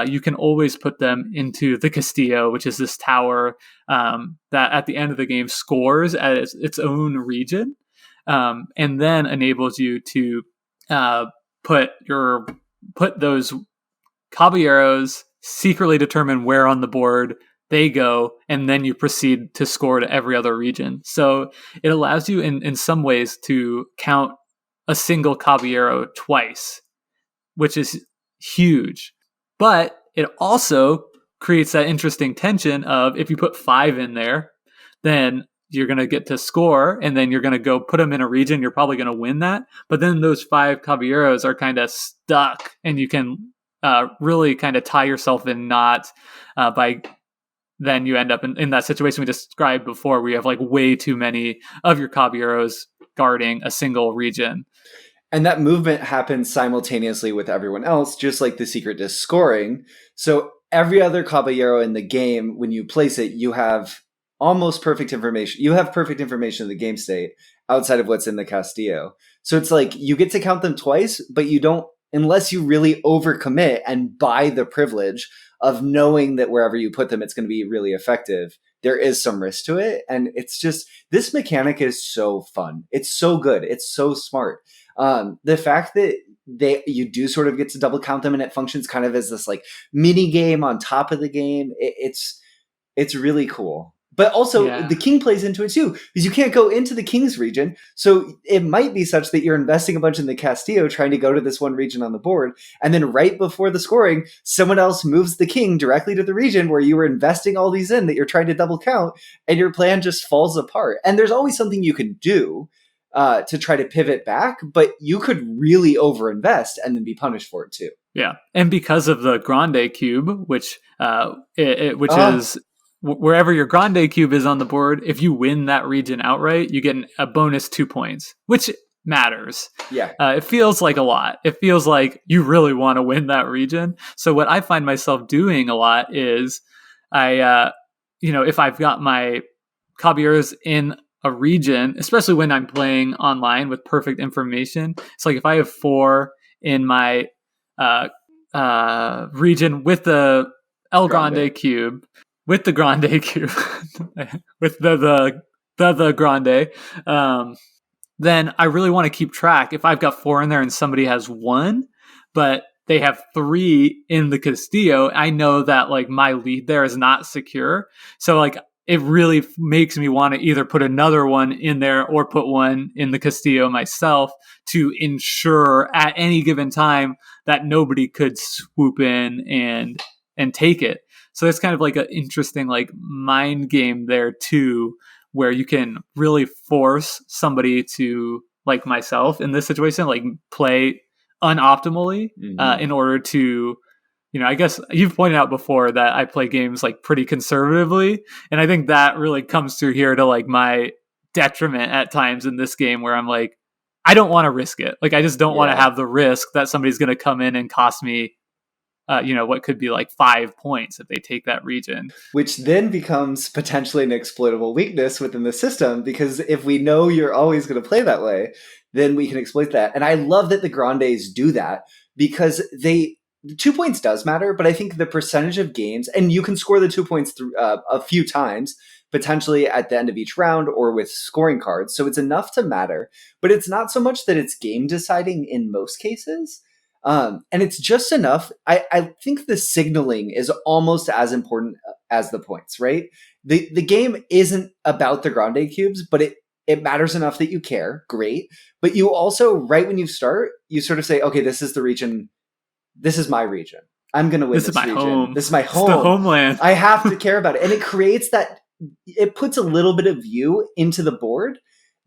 you can always put them into the Castillo, which is this tower that at the end of the game scores as its own region, and then enables you to put those caballeros, secretly determine where on the board they go, and then you proceed to score to every other region. So it allows you in some ways to count a single caballero twice, which is huge. But it also creates that interesting tension of, if you put 5 in there, then you're going to get to score, and then you're going to go put them in a region. You're probably going to win that. But then those 5 caballeros are kind of stuck, and you can really kind of tie yourself in knots by then you end up in that situation we described before, where you have like way too many of your caballeros guarding a single region. And that movement happens simultaneously with everyone else, just like the secret disc scoring. So every other caballero in the game, when you place it, you have almost perfect information. You have perfect information of the game state outside of what's in the Castillo. So it's like you get to count them twice, but you don't, unless you really overcommit and buy the privilege of knowing that wherever you put them, it's going to be really effective. There is some risk to it. And it's just, this mechanic is so fun. It's so good. It's so smart. The fact that you do sort of get to double count them, and it functions kind of as this like mini game on top of the game. It's really cool. But also the king plays into it too, because you can't go into the king's region. So it might be such that you're investing a bunch in the Castillo trying to go to this one region on the board. And then right before the scoring, someone else moves the king directly to the region where you were investing all these in that you're trying to double count, and your plan just falls apart. And there's always something you can do to try to pivot back, but you could really overinvest and then be punished for it too. Yeah. And because of the Grande cube, which is wherever your Grande cube is on the board, if you win that region outright, you get a bonus 2 points, which matters. Yeah. It feels like a lot. It feels like you really want to win that region. So what I find myself doing a lot is if I've got my Caballeros in a region, especially when I'm playing online with perfect information, it's like if I have 4 in my region with the El Grande cube, with the Grande cube, with the Grande, then I really want to keep track. If I've got 4 in there and somebody has 1, but they have 3 in the Castillo, I know that like my lead there is not secure. So like it really makes me want to either put another one in there or put one in the Castillo myself to ensure at any given time that nobody could swoop in and take it. So it's kind of like an interesting like mind game there too, where you can really force somebody to, like myself in this situation, like play unoptimally in order to, I guess you've pointed out before that I play games like pretty conservatively. And I think that really comes through here to like my detriment at times in this game where I'm like, I don't want to risk it. Like, I just don't want to have the risk that somebody's going to come in and cost me what could be like 5 points if they take that region. Which then becomes potentially an exploitable weakness within the system, because if we know you're always going to play that way, then we can exploit that. And I love that the Grandes do that, because 2 points does matter, but I think the percentage of games, and you can score the 2 points through a few times, potentially at the end of each round or with scoring cards. So it's enough to matter, but it's not so much that it's game deciding in most cases. And it's just enough. I think the signaling is almost as important as the points, right? The game isn't about the Grande cubes, but it matters enough that you care. Great. But you also, right when you start, you sort of say, okay, this is the region. This is my region. I'm going to win this is my region. Home. This is my home. It's the homeland. I have to care about it. And it creates it puts a little bit of you into the board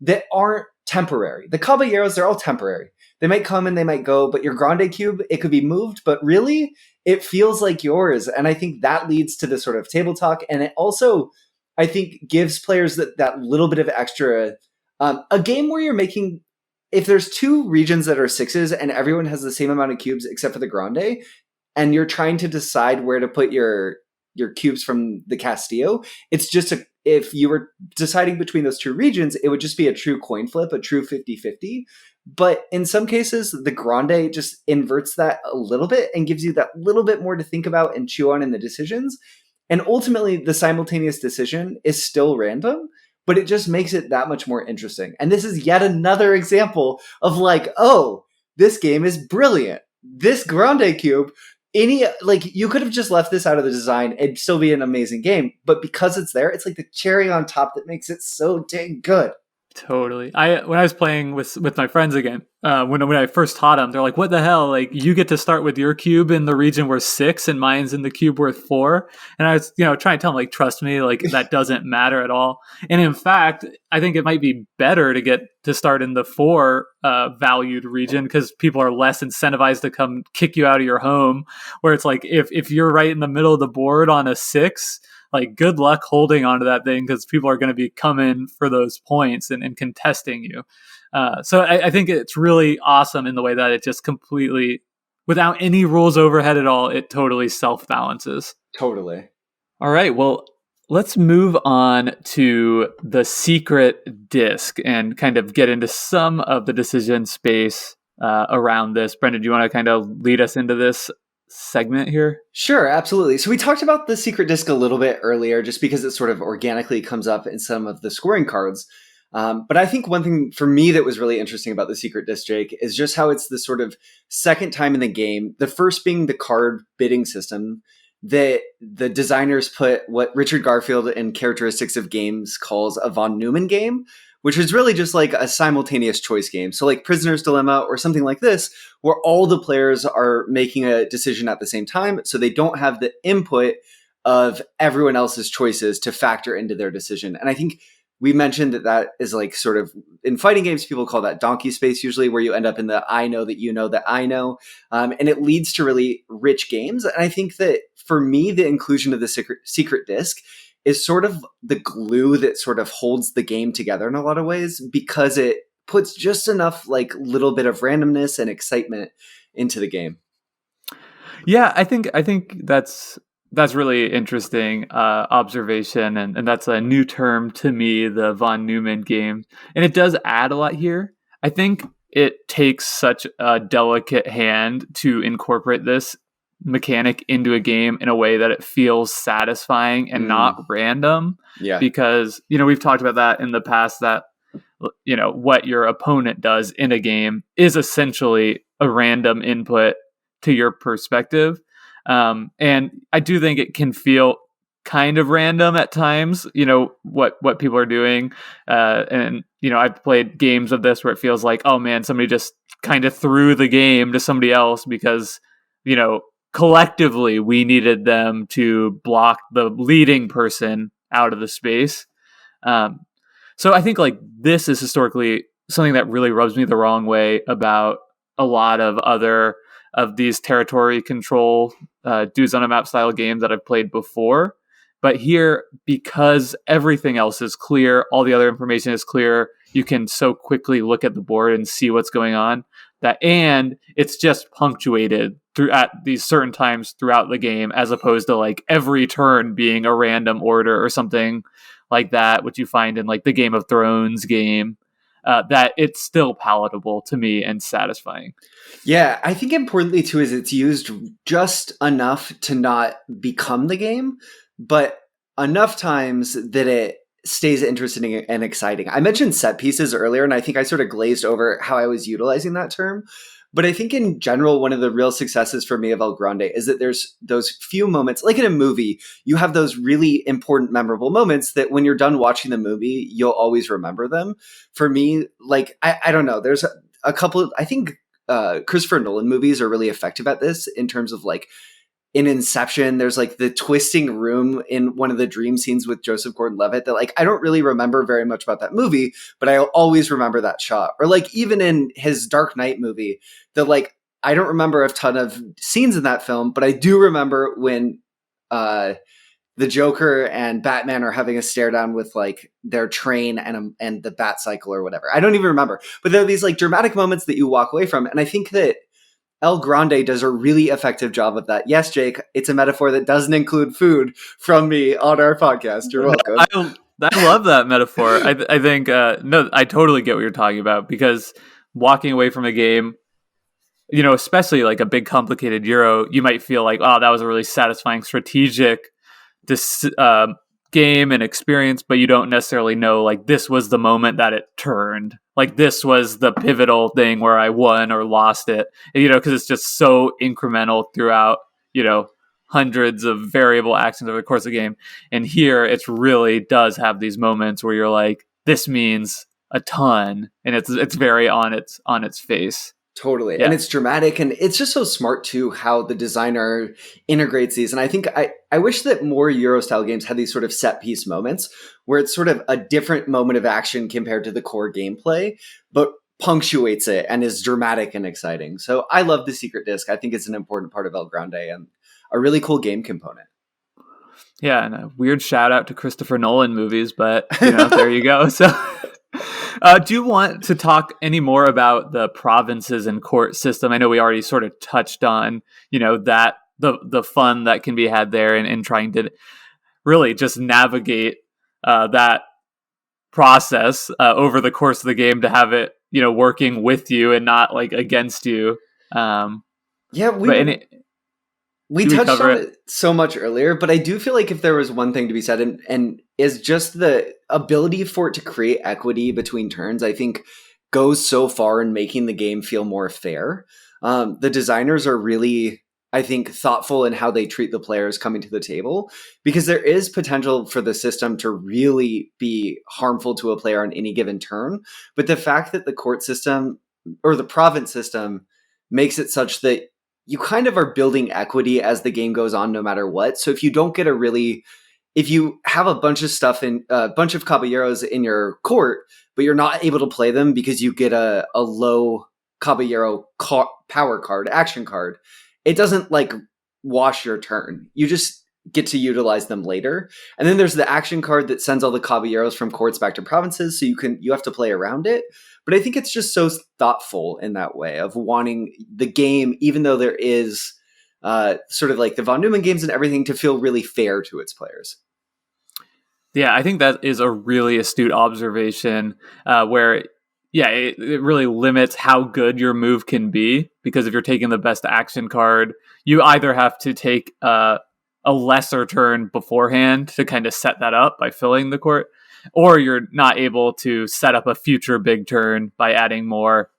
that aren't temporary. The Caballeros, they're all temporary. They might come and they might go, but your Grande cube, it could be moved, but really it feels like yours. And I think that leads to the sort of table talk. And it also, I think, gives players that little bit of extra, a game where you're making, if there's 2 regions that are 6s and everyone has the same amount of cubes except for the Grande, and you're trying to decide where to put your cubes from the Castillo, it's just if you were deciding between those 2 regions, it would just be a true coin flip, a true 50-50. But in some cases, the Grande just inverts that a little bit and gives you that little bit more to think about and chew on in the decisions. And ultimately, the simultaneous decision is still random, but it just makes it that much more interesting. And this is yet another example of like, oh, this game is brilliant. This Grande cube, you could have just left this out of the design. It'd still be an amazing game. But because it's there, it's like the cherry on top that makes it so dang good. Totally. When I was playing with my friends again, when I first taught them, they're like, "What the hell? Like, you get to start with your cube in the region worth 6, and mine's in the cube worth 4." And I was, trying to tell them, like, trust me, like that doesn't matter at all. And in fact, I think it might be better to get to start in the 4 valued region, because people are less incentivized to come kick you out of your home. Where it's like, if you're right in the middle of the board on a 6. Like, good luck holding onto that thing, because people are going to be coming for those points and contesting you. So I think it's really awesome in the way that it just completely, without any rules overhead at all, it totally self-balances. Totally. All right. Well, let's move on to the secret disc and kind of get into some of the decision space around this. Brendan, do you want to kind of lead us into this segment here? Sure, absolutely. So we talked about the secret disc a little bit earlier, just because it sort of organically comes up in some of the scoring cards. But I think one thing for me that was really interesting about the Secret Disc, Jake, is just how it's the sort of second time in the game, the first being the card bidding system, that the designers put what Richard Garfield in Characteristics of Games calls a von Neumann game, which is really just like a simultaneous choice game. So like Prisoner's Dilemma or something like this, where all the players are making a decision at the same time, so they don't have the input of everyone else's choices to factor into their decision. And I think we mentioned that is like sort of in fighting games, people call that donkey space usually, where you end up in the I know that you know that I know. And it leads to really rich games. And I think that for me, the inclusion of the secret disc is sort of the glue that sort of holds the game together in a lot of ways, because it puts just enough like little bit of randomness and excitement into the game. Yeah, I think that's really interesting observation, and that's a new term to me, the von Neumann game, and it does add a lot here. I think it takes such a delicate hand to incorporate this mechanic into a game in a way that it feels satisfying and not random. Yeah, because we've talked about that in the past, that what your opponent does in a game is essentially a random input to your perspective. And I do think it can feel kind of random at times, what people are doing. And I've played games of this where it feels like, oh man, somebody just kind of threw the game to somebody else because, collectively we needed them to block the leading person out of the space. So I think like this is historically something that really rubs me the wrong way about a lot of other of these territory control dudes on a map style games that I've played before. But here, because everything else is clear, all the other information is clear, you can so quickly look at the board and see what's going on, and it's just punctuated through at these certain times throughout the game, as opposed to like every turn being a random order or something like that, which you find in like the Game of Thrones game. That it's still palatable to me and satisfying. Yeah, I think importantly too is it's used just enough to not become the game, but enough times that it stays interesting and exciting. I mentioned set pieces earlier, and I think I sort of glazed over how I was utilizing that term. But I think in general, one of the real successes for me of El Grande is that there's those few moments, like in a movie, you have those really important, memorable moments that when you're done watching the movie, you'll always remember them. For me, like, I don't know, there's a couple, I think Christopher Nolan movies are really effective at this in terms of like, in Inception, there's like the twisting room in one of the dream scenes with Joseph Gordon-Levitt that like I don't really remember very much about that movie, but I always remember that shot. Or like even in his Dark Knight movie, that like I don't remember a ton of scenes in that film, but I do remember when the Joker and Batman are having a stare down with like their train and the bat cycle or whatever. I don't even remember, but there are these like dramatic moments that you walk away from, and I think that El Grande does a really effective job of that. Yes, Jake, it's a metaphor that doesn't include food from me on our podcast. You're welcome. I love that metaphor. I think, no, I totally get what you're talking about, because walking away from a game, especially like a big complicated Euro, you might feel like, oh, that was a really satisfying strategic game and experience, but you don't necessarily know like this was the moment that it turned. Like this was the pivotal thing where I won or lost it, because it's just so incremental throughout, hundreds of variable actions over the course of the game. And here it really does have these moments where you're like, this means a ton, and it's very on its face. Totally. Yeah. And it's dramatic, and it's just so smart too how the designer integrates these. And I think I wish that more Euro style games had these sort of set piece moments where it's sort of a different moment of action compared to the core gameplay, but punctuates it and is dramatic and exciting. So I love the secret disc. I think it's an important part of El Grande and a really cool game component. Yeah, and a weird shout out to Christopher Nolan movies, but there you go. So do you want to talk any more about the provinces and court system? I know we already sort of touched on, that the fun that can be had there and trying to really just navigate that process over the course of the game to have it, working with you and not like against you. We touched on it so much earlier, but I do feel like if there was one thing to be said, and is just the ability for it to create equity between turns, I think goes so far in making the game feel more fair. The designers are really, I think, thoughtful in how they treat the players coming to the table, because there is potential for the system to really be harmful to a player on any given turn. But the fact that the court system or the province system makes it such that you kind of are building equity as the game goes on, no matter what. So if you don't get if you have a bunch of stuff in a bunch of caballeros in your court, but you're not able to play them because you get a low caballero power card, action card, it doesn't like wash your turn. You just get to utilize them later. And then there's the action card that sends all the caballeros from courts back to provinces. So you have to play around it. But I think it's just so thoughtful in that way of wanting the game, even though there is sort of like the von Neumann games and everything, to feel really fair to its players. Yeah, I think that is a really astute observation where, it really limits how good your move can be. Because if you're taking the best action card, you either have to take a lesser turn beforehand to kind of set that up by filling the court, or you're not able to set up a future big turn by adding more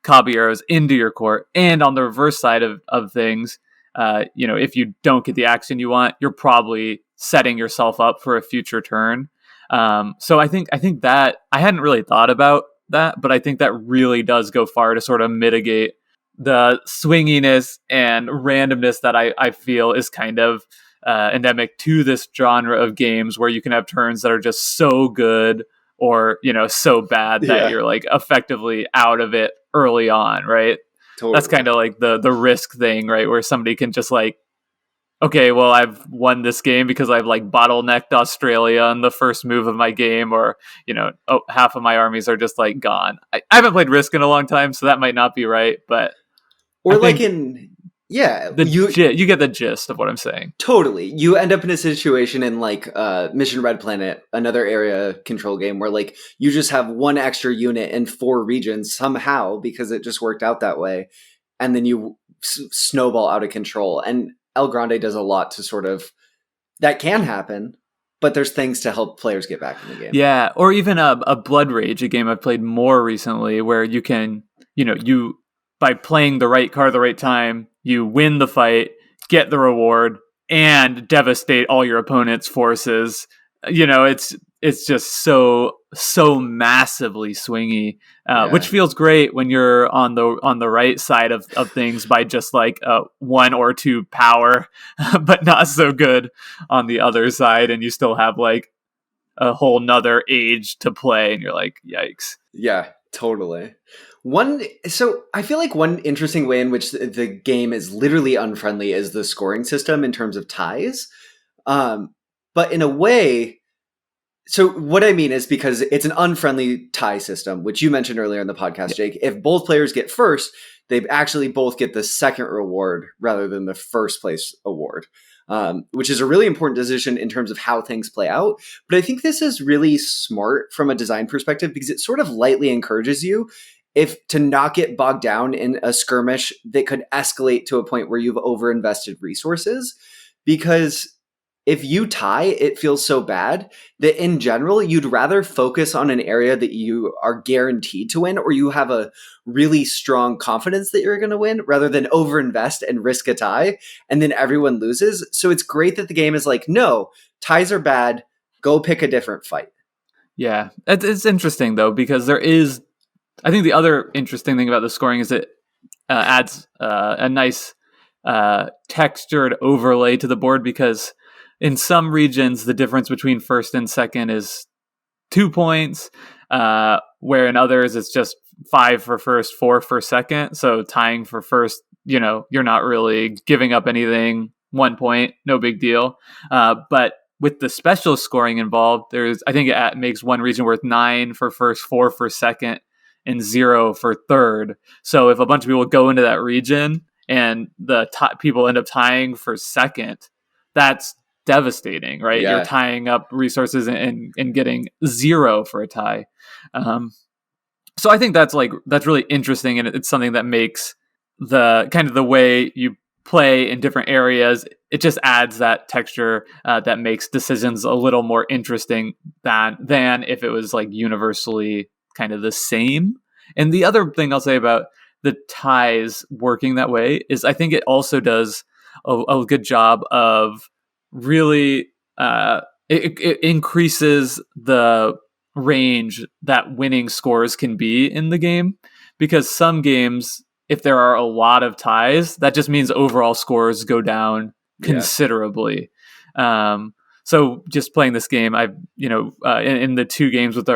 caballeros into your court. And on the reverse side of things, if you don't get the action you want, you're probably setting yourself up for a future turn. So I think that I hadn't really thought about that, but I think that really does go far to sort of mitigate the swinginess and randomness that I feel is kind of endemic to this genre of games, where you can have turns that are just so good or, so bad that you're like effectively out of it early on, right? Totally. That's kind of like the risk thing, right? Where somebody can just like, okay, well, I've won this game because I've like bottlenecked Australia in the first move of my game, or, half of my armies are just like gone. I haven't played Risk in a long time, so that might not be right, but or like you get the gist of what I'm saying. Totally. You end up in a situation in like Mission Red Planet, another area control game, where like you just have one extra unit in 4 regions somehow because it just worked out that way, and then you snowball out of control. And El Grande does a lot to sort of, that can happen, but there's things to help players get back in the game. Yeah, or even a Blood Rage, a game I've played more recently, where you can, you by playing the right card at the right time, you win the fight, get the reward, and devastate all your opponent's forces. It's just so massively swingy, which feels great when you're on the right side of things by just like 1 or 2 power, but not so good on the other side, and you still have like a whole nother age to play, and you're like, yikes. Yeah, totally. So I feel like one interesting way in which the game is literally unfriendly is the scoring system in terms of ties. But in a way, so what I mean is, because it's an unfriendly tie system, which you mentioned earlier in the podcast, Jake, if both players get first, they actually both get the second reward rather than the first place award, which is a really important decision in terms of how things play out. But I think this is really smart from a design perspective, because it sort of lightly encourages you to not get bogged down in a skirmish that could escalate to a point where you've overinvested resources. Because if you tie, it feels so bad that in general, you'd rather focus on an area that you are guaranteed to win, or you have a really strong confidence that you're going to win, rather than overinvest and risk a tie and then everyone loses. So it's great that the game is like, no, ties are bad. Go pick a different fight. Yeah, it's interesting though, because I think the other interesting thing about the scoring is it adds a nice textured overlay to the board, because in some regions, the difference between first and second is 2 points, where in others it's just 5 for first, 4 for second. So tying for first, you're not really giving up anything. 1 point, no big deal. But with the special scoring involved, I think it makes one region worth 9 for first, 4 for second, and 0 for third. So if a bunch of people go into that region and the people end up tying for second, that's devastating, right? Yeah. You're tying up resources and getting 0 for a tie. So I think that's really interesting, and it's something that makes the kind of the way you play in different areas, it just adds that texture that makes decisions a little more interesting than if it was like universally kind of the same. And the other thing I'll say about the ties working that way is I think it also does a good job of really it increases the range that winning scores can be in the game, because some games, if there are a lot of ties, that just means overall scores go down considerably. So just playing this game, I've in the 2 games with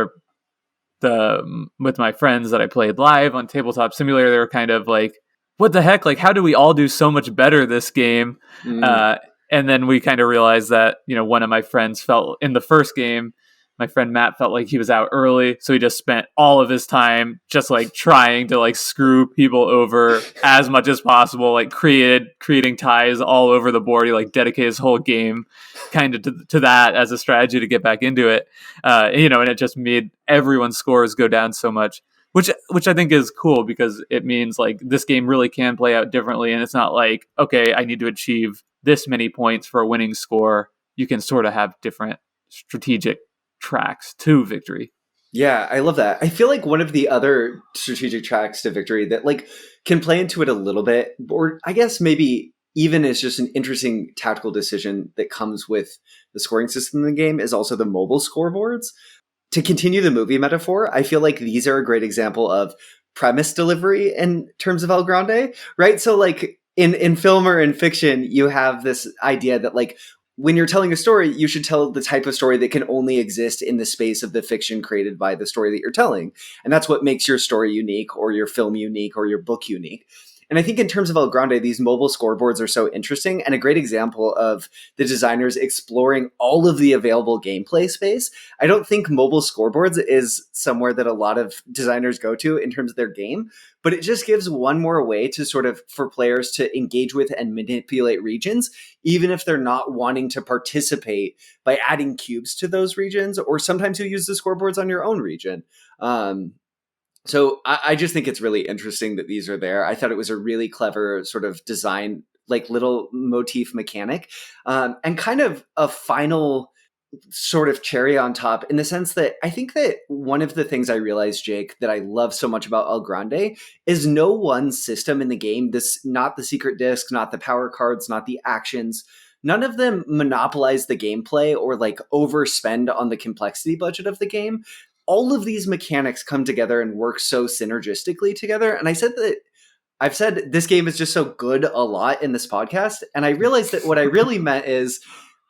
with my friends that I played live on Tabletop Simulator, they were kind of like, what the heck? Like, how do we all do so much better this game? And then we kind of realized that, one of my friends felt in the first game, my friend Matt felt like he was out early. So he just spent all of his time just like trying to like screw people over as much as possible, like creating ties all over the board. He like dedicated his whole game kind of to that as a strategy to get back into it. And it just made everyone's scores go down so much, which I think is cool, because it means like this game really can play out differently. And it's not like, okay, I need to achieve this many points for a winning score. You can sort of have different strategic tracks to victory. Yeah, I love that. I feel like one of the other strategic tracks to victory that like can play into it a little bit, or I guess maybe even is just an interesting tactical decision that comes with the scoring system in the game, is also the mobile scoreboards. To continue the movie metaphor, I feel like these are a great example of premise delivery in terms of El Grande, right? So like in film or in fiction, you have this idea that like when you're telling a story, you should tell the type of story that can only exist in the space of the fiction created by the story that you're telling. And that's what makes your story unique, or your film unique, or your book unique. And I think in terms of El Grande, these mobile scoreboards are so interesting, and a great example of the designers exploring all of the available gameplay space. I don't think mobile scoreboards is somewhere that a lot of designers go to in terms of their game, but it just gives one more way to sort of for players to engage with and manipulate regions, even if they're not wanting to participate by adding cubes to those regions, or sometimes you use the scoreboards on your own region. So I just think it's really interesting that these are there. I thought it was a really clever sort of design, like little motif mechanic, and kind of a final sort of cherry on top, in the sense that I think that one of the things I realized, Jake, that I love so much about El Grande is no one system in the game, not the secret disc, not the power cards, not the actions, none of them monopolize the gameplay or like overspend on the complexity budget of the game. All of these mechanics come together and work so synergistically together. And I've said this game is just so good a lot in this podcast. And I realized that what I really meant is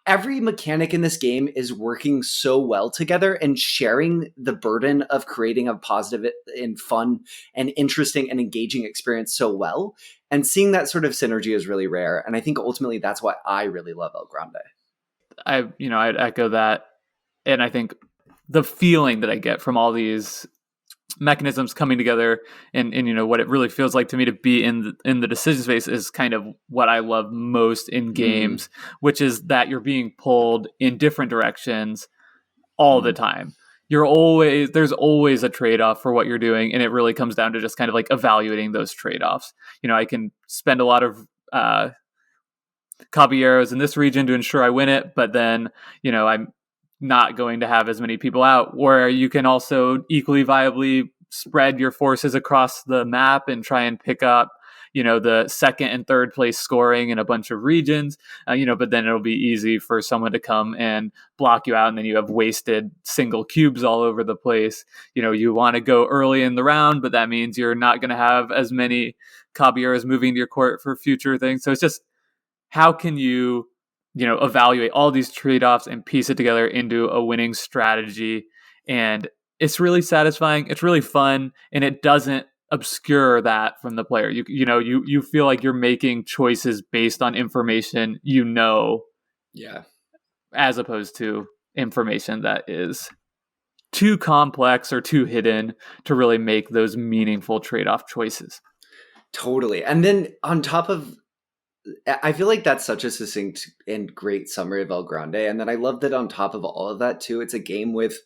every mechanic in this game is working so well together and sharing the burden of creating a positive and fun and interesting and engaging experience so well. And seeing that sort of synergy is really rare. And I think ultimately that's why I really love El Grande. I'd echo that. And I think the feeling that I get from all these mechanisms coming together and what it really feels like to me to be in the decision space is kind of what I love most in games, which is that you're being pulled in different directions all the time. There's always a trade-off for what you're doing, and it really comes down to just kind of like evaluating those trade-offs. I can spend a lot of caballeros in this region to ensure I win it, but then I'm not going to have as many people out, where you can also equally viably spread your forces across the map and try and pick up, the second and third place scoring in a bunch of regions, but then it'll be easy for someone to come and block you out. And then you have wasted single cubes all over the place. You want to go early in the round, but that means you're not going to have as many caballeros moving to your court for future things. So it's just, how can you evaluate all these trade-offs and piece it together into a winning strategy? And it's really satisfying. It's really fun, and it doesn't obscure that from the player. You feel like you're making choices based on information, as opposed to information that is too complex or too hidden to really make those meaningful trade-off choices. Totally. And then on top of, I feel like that's such a succinct and great summary of El Grande. And then I love that on top of all of that too, it's a game with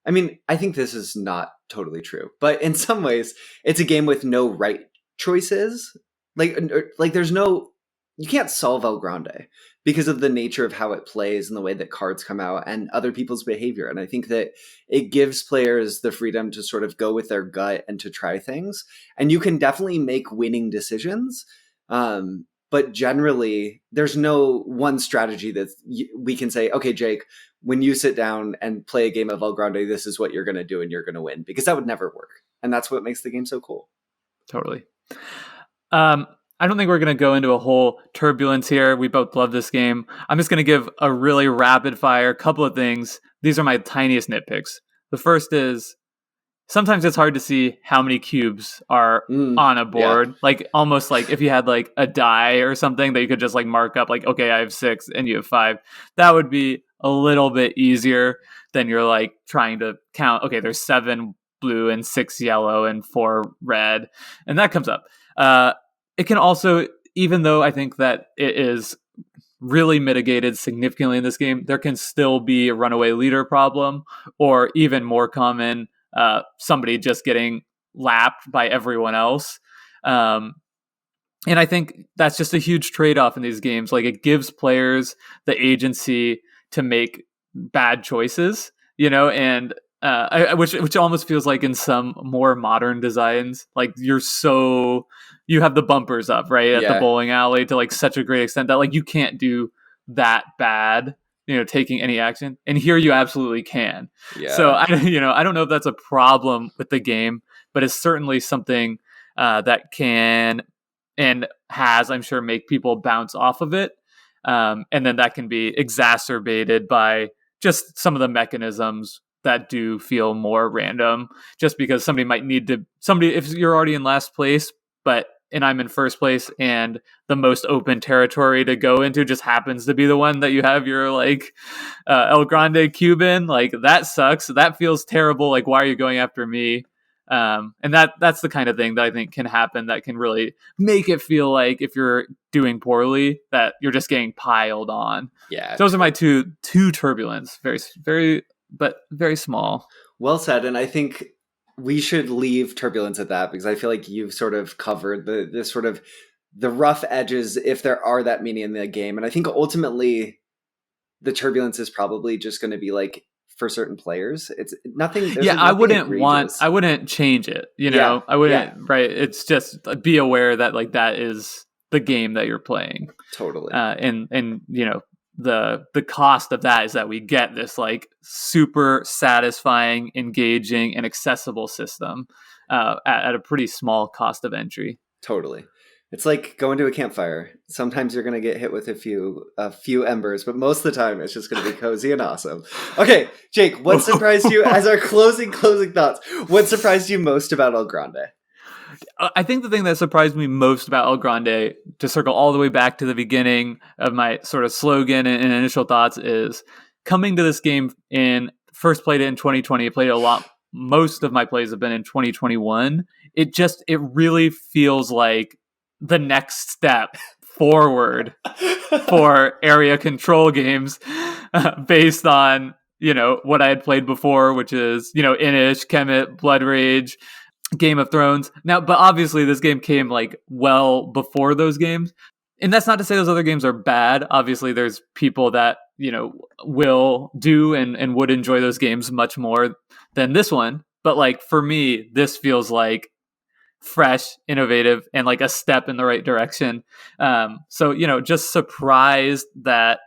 I think this is not totally true, but in some ways it's a game with no right choices, there's no, you can't solve El Grande because of the nature of how it plays and the way that cards come out and other people's behavior. And I think that it gives players the freedom to sort of go with their gut and to try things. And you can definitely make winning decisions. But generally, there's no one strategy that we can say, okay, Jake, when you sit down and play a game of El Grande, this is what you're going to do and you're going to win, because that would never work. And that's what makes the game so cool. Totally. I don't think we're going to go into a whole turbulence here. We both love this game. I'm just going to give a really rapid fire couple of things. These are my tiniest nitpicks. The first is sometimes it's hard to see how many cubes are on a board. Yeah. Like almost like if you had like a die or something that you could just like mark up like, okay, I have 6 and you have 5. That would be a little bit easier than you're like trying to count. Okay, there's 7 blue and 6 yellow and 4 red. And that comes up. It can also, even though I think that it is really mitigated significantly in this game, there can still be a runaway leader problem, or even more common, somebody just getting lapped by everyone else. And I think that's just a huge trade-off in these games. Like it gives players the agency to make bad choices, and which almost feels like in some more modern designs, like you have the bumpers up right at the bowling alley to like such a great extent that like you can't do that bad, taking any action. And here you absolutely can. Yeah. So I don't know if that's a problem with the game, but it's certainly something that can and has, I'm sure, make people bounce off of it. And then that can be exacerbated by just some of the mechanisms that do feel more random, just because somebody might need to, if you're already in last place, and I'm in first place, and the most open territory to go into just happens to be the one that you have your like El Grande cube in, like that sucks. That feels terrible. Like, why are you going after me? And that's the kind of thing that I think can happen that can really make it feel like if you're doing poorly that you're just getting piled on. Yeah. Those are my two turbulence. Very, very, but very small. Well said. And I think we should leave turbulence at that, because I feel like you've sort of covered the sort of the rough edges, if there are that many in the game. And I think ultimately the turbulence is probably just going to be like for certain players. It's nothing. I wouldn't change it. I wouldn't, right. It's just be aware that like that is the game that you're playing. Totally. And the cost of that is that we get this like super satisfying, engaging, and accessible system at a pretty small cost of entry. Totally. It's like going to a campfire. Sometimes you're going to get hit with a few embers, but most of the time it's just going to be cozy and awesome. Okay, Jake, what surprised you as our closing thoughts? What surprised you most about El Grande? I think the thing that surprised me most about El Grande, to circle all the way back to the beginning of my sort of slogan and initial thoughts, is coming to this game first played it in 2020. I played it a lot. Most of my plays have been in 2021. It really feels like the next step forward for area control games based on, what I had played before, which is, Inish, Kemet, Blood Rage, Game of Thrones. Now, but obviously this game came like well before those games. And that's not to say those other games are bad. Obviously there's people that, will do and would enjoy those games much more than this one. But like for me, this feels like fresh, innovative, and like a step in the right direction. So, just surprised that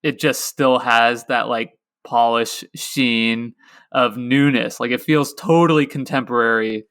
it just still has that like polish sheen of newness. Like it feels totally contemporary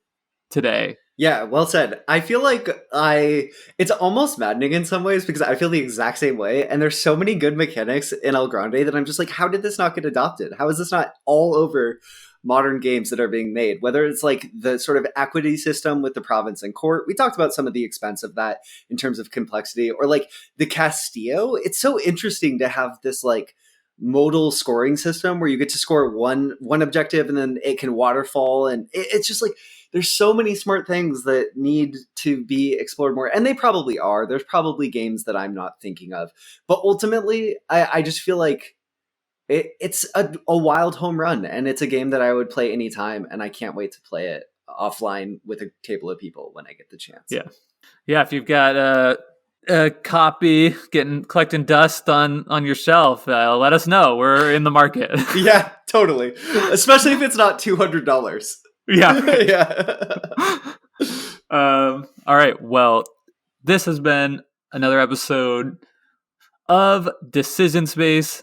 today. Yeah, well said. I feel like it's almost maddening in some ways, because I feel the exact same way. And there's so many good mechanics in El Grande that I'm just like, how did this not get adopted? How is this not all over modern games that are being made? Whether it's like the sort of equity system with the province and court. We talked about some of the expense of that in terms of complexity, or like the Castillo. It's so interesting to have this like modal scoring system where you get to score one objective and then it can waterfall. And it's just like, there's so many smart things that need to be explored more. And they probably are. There's probably games that I'm not thinking of. But ultimately, I just feel like it's a wild home run. And it's a game that I would play anytime. And I can't wait to play it. offline with a table of people when I get the chance. Yeah. If you've got a copy collecting dust on your shelf, let us know. We're in the market. Yeah, totally. Especially if it's not $200. Yeah. Right. Yeah. All right. Well, this has been another episode of Decision Space.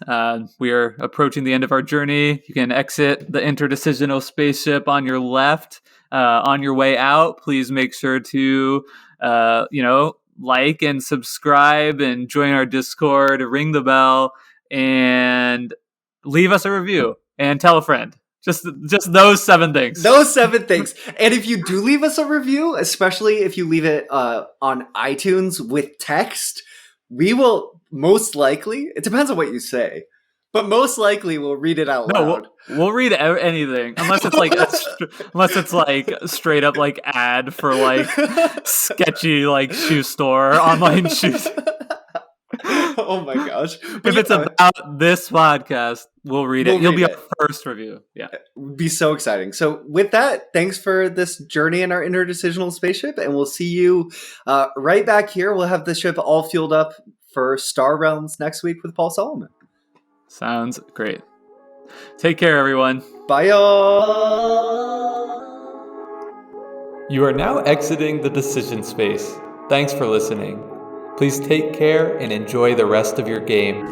We are approaching the end of our journey. You can exit the interdecisional spaceship on your left. On your way out, please make sure to, like and subscribe and join our Discord, ring the bell, and leave us a review and tell a friend. Just those 7 things. Those 7 things. And if you do leave us a review, especially if you leave it on iTunes with text, we will most likely, it depends on what you say, but most likely we'll read it out loud. We'll read anything unless it's like straight up like ad for like sketchy like shoe store online shoes. Oh my gosh. If it's about this podcast, we'll read it. You'll be our first review. Yeah. It would be so exciting. So with that, thanks for this journey in our interdecisional spaceship, and we'll see you right back here. We'll have the ship all fueled up for Star Realms next week with Paul Solomon. Sounds great. Take care, everyone. Bye, y'all. You are now exiting the decision space. Thanks for listening. Please take care and enjoy the rest of your game.